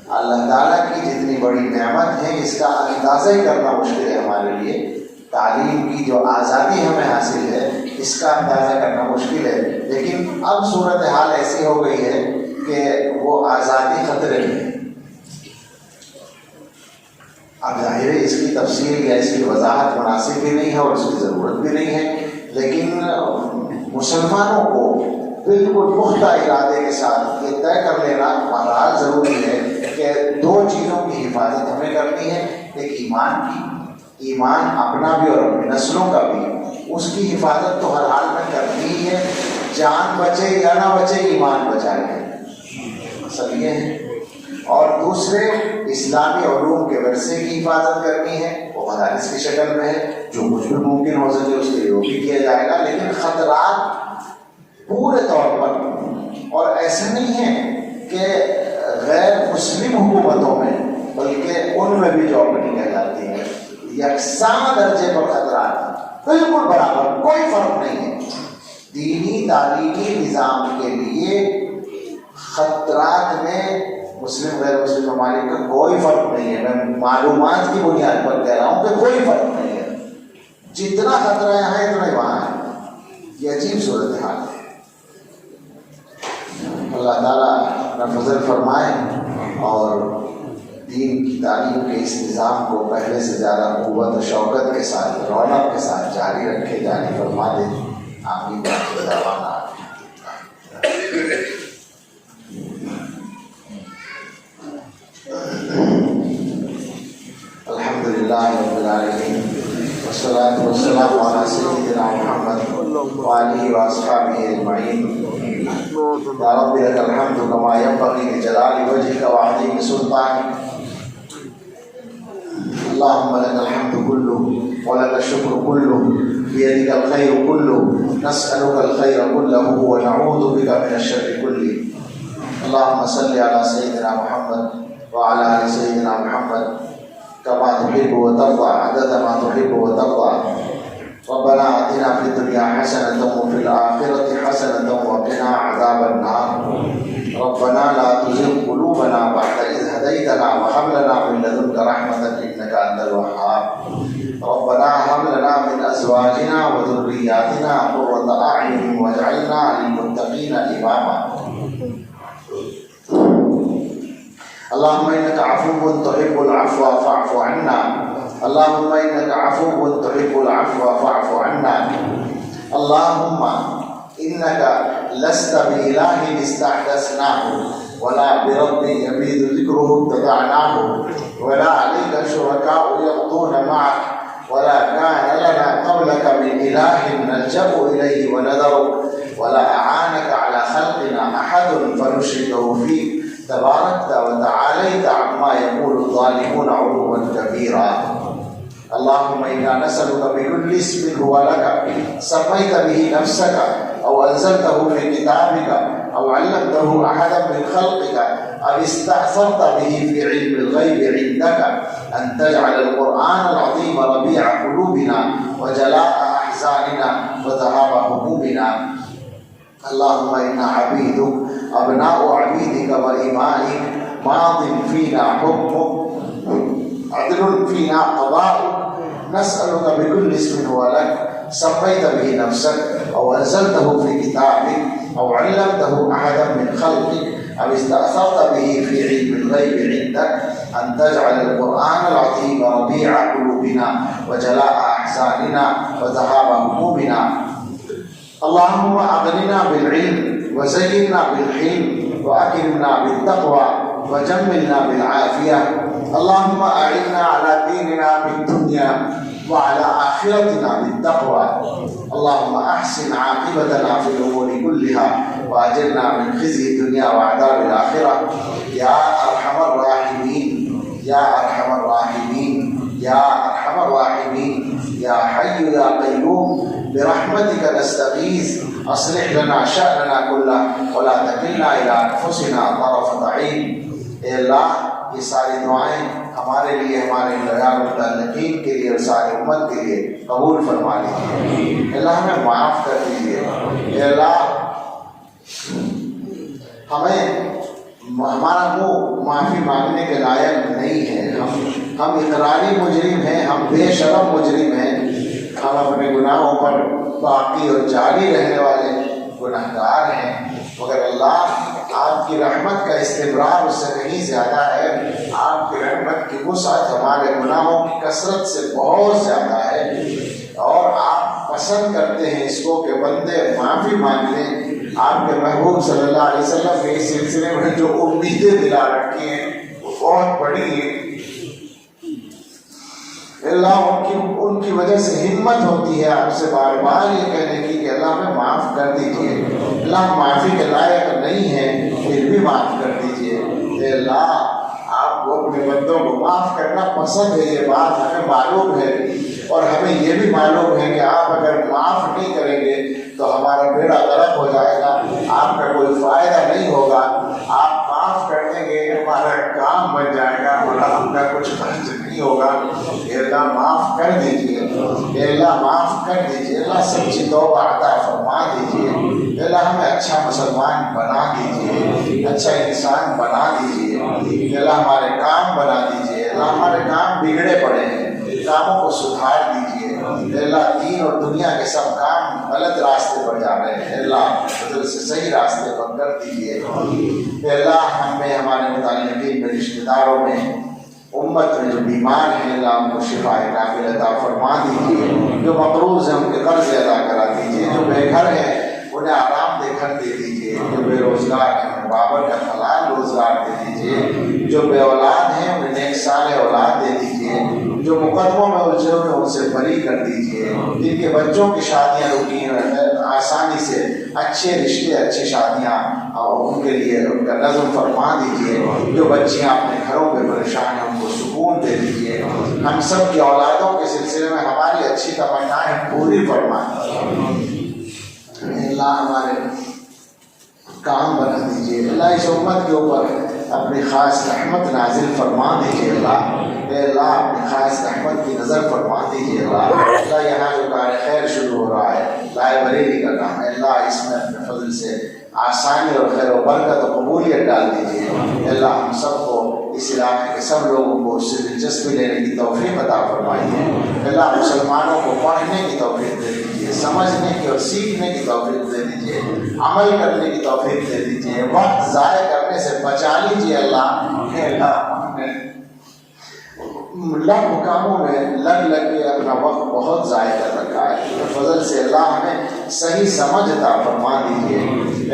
اللہ تعالیٰ کی جتنی بڑی نعمت ہے اس کا اندازہ ہی کرنا مشکل ہے ہمارے لیے۔ تعلیم کی جو آزادی ہمیں حاصل ہے اس کا اندازہ کرنا مشکل ہے، لیکن اب صورتحال ایسی ہو گئی ہے کہ وہ آزادی خطرے میں ہے۔ اب ظاہر ہے اس کی تفصیل یا اس کی وضاحت مناسب بھی نہیں ہے اور اس کی ضرورت بھی نہیں ہے، لیکن مسلمانوں کو بالکل پختہ ارادے کے ساتھ یہ طے کر لینا بہرحال ضروری ہے کہ دو چیزوں کی حفاظت ہمیں کرنی ہے، ایک ایمان کی، ایمان اپنا بھی اور اپنی نسلوں کا بھی، اس کی حفاظت تو ہر حال میں کرنی ہی ہے، جان بچے یا نہ بچے ایمان بچائے، سب یہ ہے۔ اور دوسرے اسلامی علوم کے ورثے کی حفاظت کرنی ہے، وہ مدارس کی شکل میں ہے، جو کچھ بھی ممکن ہو سکے اس کے لیے وہ بھی کیا جائے گا، لیکن خطرات پورے طور پر، اور ایسے نہیں ہے کہ غیر مسلم حکومتوں میں بلکہ ان میں بھی جو اپنی کہلاتی ہے یکساں درجے پر خطرات، بالکل برابر، کوئی فرق نہیں ہے۔ دینی تعلیمی نظام کے لیے خطرات میں مسلم غیر مسلم ممالک کا کوئی فرق نہیں ہے، میں معلومات کی بنیاد پر کہہ رہا ہوں کہ کوئی فرق نہیں ہے، جتنا خطرہ یہاں ہے اتنا ہی وہاں ہے۔ یہ عجیب صورتحال ہے۔ اللہ تعالیٰ اپنا فضل فرمائے اور دین کی تعلیم کے اس نظام کو پہلے سے زیادہ قوت و شوقت کے ساتھ، رونق کے ساتھ جاری رکھے، جاری فرما دے۔ آمین۔ الحمدللہ رب العالمین والصلاة والسلام علی سیدنا محمد وآلہ واصحابہ اجمعین۔ یا رب لک الحمد کما ینبغی لجلال وجهک وعظیم سلطانک۔ اللهم لك الحمد كله ولك الشكر كله بيدك الخير كله نسألك الخير كله ونعوذ بك من الشر كله۔ اللهم صل على سيدنا محمد وعلى آل سيدنا محمد كما تحب وترضى عدد ما تحب وترضى۔ ربنا آتنا في الدنيا حسنة وفي الآخرة حسنة وقنا عذاب النار۔ ربنا لا تزغ قلوبنا بعد إذ هديتنا وهب لنا من لدنك رحمة إنك أنت الوهاب۔ ربنا هب لنا من أزواجنا وذرياتنا قرة أعين واجعلنا للمتقين إماما۔ اللهم إنك عفو تحب العفو فاعف عنا۔ اللهم إنك عفو تحب العفو فاعف عنا۔ اللهم إنك لست بإله استحدثناه ولا برب يبيد ذكره ابتدعناه ولا عليك شركاء يقضون معك ولا كان لنا قبلك من إله نلجأ إليه ونذرك ولا أعانك على خلقنا أحد فنشركه فيك تباركت وتعاليت عما يقول الظالمون علوا كبيرا۔ اللهم إنا نسألك بكل اسم هو لك سميت به نفسك أو أنزلته في كتابك أو علمته أحدا من خلقك أو استأثرت به في علم الغيب عندك أن تجعل القرآن العظيم ربيع قلوبنا وجلاء أحزاننا وذهاب همومنا۔ اللهم إنا عبيدك أبناء عبيدك وإمائك ماض فينا حكمك عدل فينا قضاؤك نسألك بكل اسم هو لك سميت به نفسك أو أنزلته في كتابك أو علمته أحدا من خلقك أو استأثرت به في علم الغيب عندك أن تجعل القرآن العظيم ربيع قلوبنا وجلاء أحزاننا وذهاب همومنا۔ اللهم أغننا بالعلم وزينا بالحلم وأكرمنا بالتقوى وجملنا بالعافية۔ اللهم أعنا على ديننا في الدنيا وعلى آخرتنا بالتقوى۔ اللهم أحسن عاقبتنا في الأمور كلها وأجرنا من خزي الدنيا وعذاب الآخرة يا أرحم الراحمين يا أرحم الراحمين يا أرحم الراحمين يا حي يا قيوم برحمتك نستغيث أصلح لنا شأننا كله ولا تكلنا إلى أنفسنا طرفة عين۔ اے اللہ یہ ساری دعائیں ہمارے لیے، ہمارے غیر متعلقین کے لیے اور ساری امت کے لیے قبول فرما لیجیے۔ اللہ ہمیں معاف کر دیجیے۔ اے اللہ ہمیں ہمارا منہ معافی مانگنے کے لائق نہیں ہے. ہم اقراری مجرم ہیں, ہم بے شرم مجرم ہیں, ہم اپنے گناہوں پر باقی اور جاری رہنے والے گناہگار ہیں. مگر اللہ آپ کی رحمت کا استمرار اس سے کہیں زیادہ ہے. آپ کی رحمت کی وسعت ہمارے گناہوں کی کثرت سے بہت زیادہ ہے, اور آپ پسند کرتے ہیں اس کو کہ بندے معافی مانگ لیں. آپ کے محبوب صلی اللہ علیہ وسلم کے اس سلسلے میں جو امیدیں دلا رکھی ہیں وہ بہت بڑی ہیں. اللہ ان کی وجہ سے ہمت ہوتی ہے آپ سے بار بار یہ کہنے کی کہ اللہ ہمیں معاف کر دیجئے. اللہ معافی کے لائق نہیں ہے پھر بھی معاف کر دیجئے. اے اللہ آپ کو اپنے بندوں کو معاف کرنا پسند ہے, یہ بات ہمیں معلوم ہے, اور ہمیں یہ بھی معلوم ہے کہ آپ اگر معاف نہیں کریں گے تو ہمارا بیڑا غرق ہو جائے گا, آپ کا کوئی فائدہ نہیں ہوگا. آپ معاف کر دیں گے ہمارا کام بن جائے گا اور ہم کا کچھ خرچ نہیں ہوگا. اے اللہ معاف کر دیجیے, اے اللہ معاف کر دیجیے. اللہ سچی توبہ عطا فرما دیجیے. اے اللہ ہمیں اچھا مسلمان بنا دیجیے, اچھا انسان بنا دیجیے. اے اللہ ہمارے کام بنا دیجیے. اللہ ہمارے کام بگڑے پڑے ہیں, کاموں کو سدھار دیجیے. اے اللہ دین اور دنیا کے سب کام غلط راستے پر جا رہے ہیں, اللہ بدل سے صحیح راستے پر کر دیجیے. اے اللہ ہمیں ہمارے متعلقین میں, رشتہ داروں میں, امت میں جو بیمار ہیں اللہ ان کو شفا کامل عطا فرما دیجیے. جو مقروض ہیں ان کے قرض ادا کرا دیجیے. جو بے گھر ہیں انہیں آرام دے گھر دے دیجیے. جو بے روزگار ہیں انہیں بابر کا حلال روزگار دے دیجیے. جو بے اولاد ہیں انہیں نیک صالح اولاد دے دیجیے. جو مقدموں میں الجھے ہوئے ان سے بری کر دیجیے. جن کے بچوں کی شادیاں رکی ہیں آسانی سے اچھے رشتے, اچھی شادیاں ان کے لیے ان کا نظم فرما دیجیے. جو بچیاں اپنے گھروں پہ پریشان ہیں ان کو سکون دے دیجیے. ہم سب کی اولادوں کے سلسلے میں ہماری اچھی تمنائیں پوری فرما دیجیے. اللہ ہمارے کام بنا دیجیے. اللہ اس امت کے اوپر اپنی خاص رحمت نازل فرما دیجیے. اے اللہ اپنی خاص رحمت کی نظر فرما دیجیے. اللہ یہاں جو کار خیر شروع ہو رہا ہے لائے بریلی کا کام ہے, اللہ اس میں اپنے فضل سے آسانی اور خیر و برکت و قبولیت ڈال دیجیے. اللہ ہم سب کو اس علاقے کے سب لوگوں کو اس سے دلچسپی لینے کی توفیق عطا فرمائیے. اللہ مسلمانوں کو پڑھنے کی توفیق دے دیجیے, سمجھنے کی اور سیکھنے کی توفیق دے دیجیے, عمل کرنے کی توفیق دے دیجیے. وقت ضائع کرنے سے بچا لیجیے. اللہ لگ کاموں میں لگ کے اپنا وقت بہت ضائع کر رکھا ہے. فضل سے اللہ ہمیں صحیح سمجھ عطا فرما دیجیے.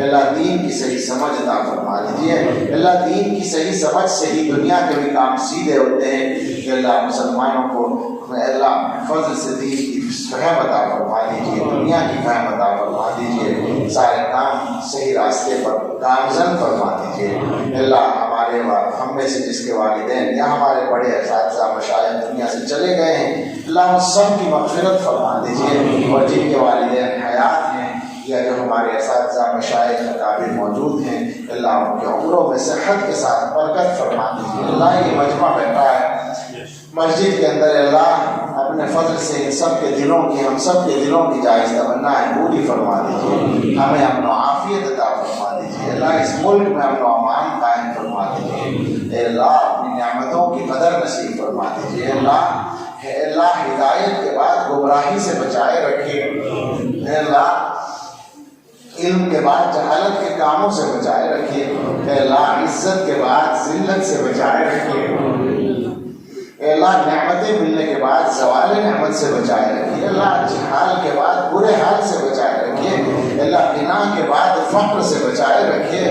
اللہ دین کی صحیح سمجھ عطا فرما دیجیے. اللہ دین کی صحیح سمجھ سے ہی دنیا کے بھی کام سیدھے ہوتے ہیں. اللہ مسلمانوں کو اللہ فضل سے دین کی فہم عطا فرما دیجیے, دنیا کی فہم عطا فرما دیجیے. سارے کام صحیح راستے پر گامزن فرما دیجیے. اللہ ہمارے ہم میں سے جس کے والدین یا ہمارے بڑے اساتذہ مشائخ دنیا سے چلے گئے ہیں اللہ ان سب کی مغفرت فرما دیجیے. اور جن کے والدین حیات ہیں یا جو ہمارے اساتذہ مشائخ اکابر موجود ہیں اللہ ان کے عمروں میں صحت کے ساتھ برکت فرما دیجیے. اللہ یہ مجمع بیٹھا ہے مسجد کے اندر, اللہ اپنے فضل سے ان سب کے دلوں کی, ہم سب کے دلوں کی جائز تمنائیں پوری فرما دیجیے. ہمیں امن و عافیت عطا فرما دیجیے. اللہ اس ملک میں امن و امان قائم فرما دیجیے. اے اللہ اپنی نعمتوں کی قدر نصیب فرما دیجیے. اے اللہ ہدایت کے بعد گمراہی سے بچائے رکھیے. اے اللہ علم کے بعد جہالت کے کاموں سے بچائے رکھیے. اے اللہ عزت کے بعد ذلت سے بچائے رکھیے. اے اللہ نعمتیں ملنے کے بعد زوال نعمت سے بچائے رکھیے. اللہ اچھے حال کے بعد برے حال سے بچائے رکھیے. اے اللہ غنا کے بعد فقر سے بچائے رکھیے.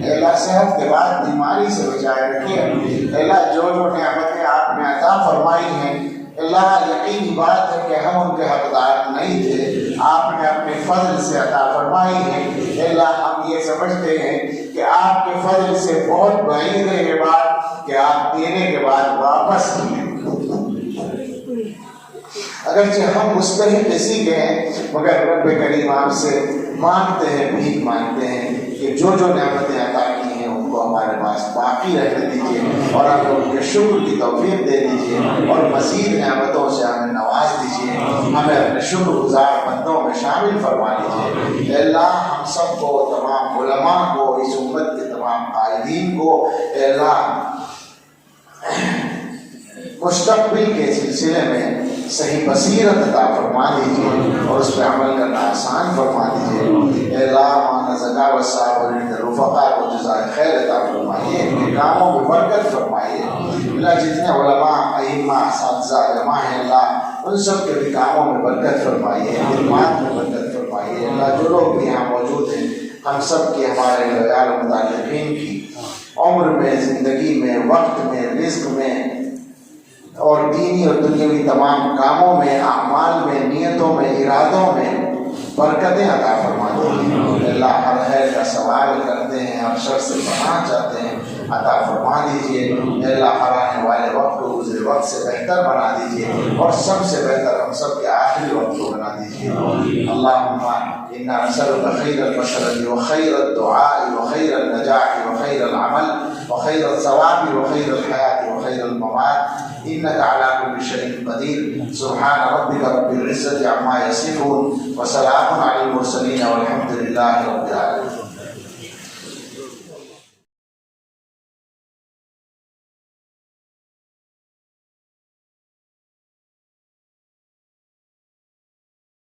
اے اللہ صحت کے بعد بیماری سے بچائے رکھیے. اے اللہ جو نعمتیں آپ نے عطا فرمائی ہیں اللہ یقینی بات ہے کہ ہم ان کے حقدار نہیں تھے, آپ نے اپنے فضل سے عطا فرمائی ہے. اے اللہ ہم یہ سمجھتے ہیں کہ آپ کے فضل سے بہت بعید ہے یہ بات کہ آپ دینے کے بعد واپس لیں. اگرچہ ہم مستحق اسی کے ہیں مگر رب کریم آپ سے مانگتے ہیں, بھیک مانگتے ہیں کہ جو نعمتیں عطا کی ہیں ان کو ہمارے پاس باقی رہنے دیجیے اور ہم کو ان کے شکر کی توفیق دے دیجیے اور مزید نعمتوں سے ہمیں نواز دیجیے. ہمیں اپنے شکر گزار بندوں میں شامل فرما لیجیے. اللہ ہم سب کو, تمام علماء کو, اس امت کے تمام قائدین کو اے اللہ مستقبل کے سلسلے میں صحیح بصیرت عطا فرما دیجیے اور اس پہ عمل کرنا آسان فرما دیجیے۔ اے اللہ مولانا زکاوت صاحب اور ان کے رفقا کو جزائے خیر عطا فرمائیے، ان کے کاموں میں برکت فرمائیے۔ اللہ جتنے علماء ائمہ اساتذہ علماء ہیں اللہ ان سب کے بھی کاموں میں برکت فرمائیے، خدمات میں برکت فرمائیے۔ اللہ جو لوگ بھی یہاں موجود ہیں ہم سب کی ہمارے غیر متعلقین کی عمر میں، زندگی میں، وقت میں، رزق میں اور دینی اور دنیاوی تمام کاموں میں، اعمال میں، نیتوں میں، ارادوں میں برکتیں عطا فرما دیجیے۔ اللہ ہر خیر کا سوال کرتے ہیں، ہر شر سے پناہ چاہتے ہیں، عطا فرما دیجیے۔ اللہ ہر آنے والے وقت کو گزرے وقت سے بہتر بنا دیجیے اور سب سے بہتر ہم سب کے آخری وقت کو بنا دیجیے۔ اللہم انا نسألک خیر المشرق وخیر الدعاء وخیر النجاح وخیر العمل وخیر الثواب وخیر الحیات وخیر الممات انك على كل شيء قدير۔ سبحان ربك رب العزة عما يصفون وسلام على المرسلين والحمد لله رب العالمين۔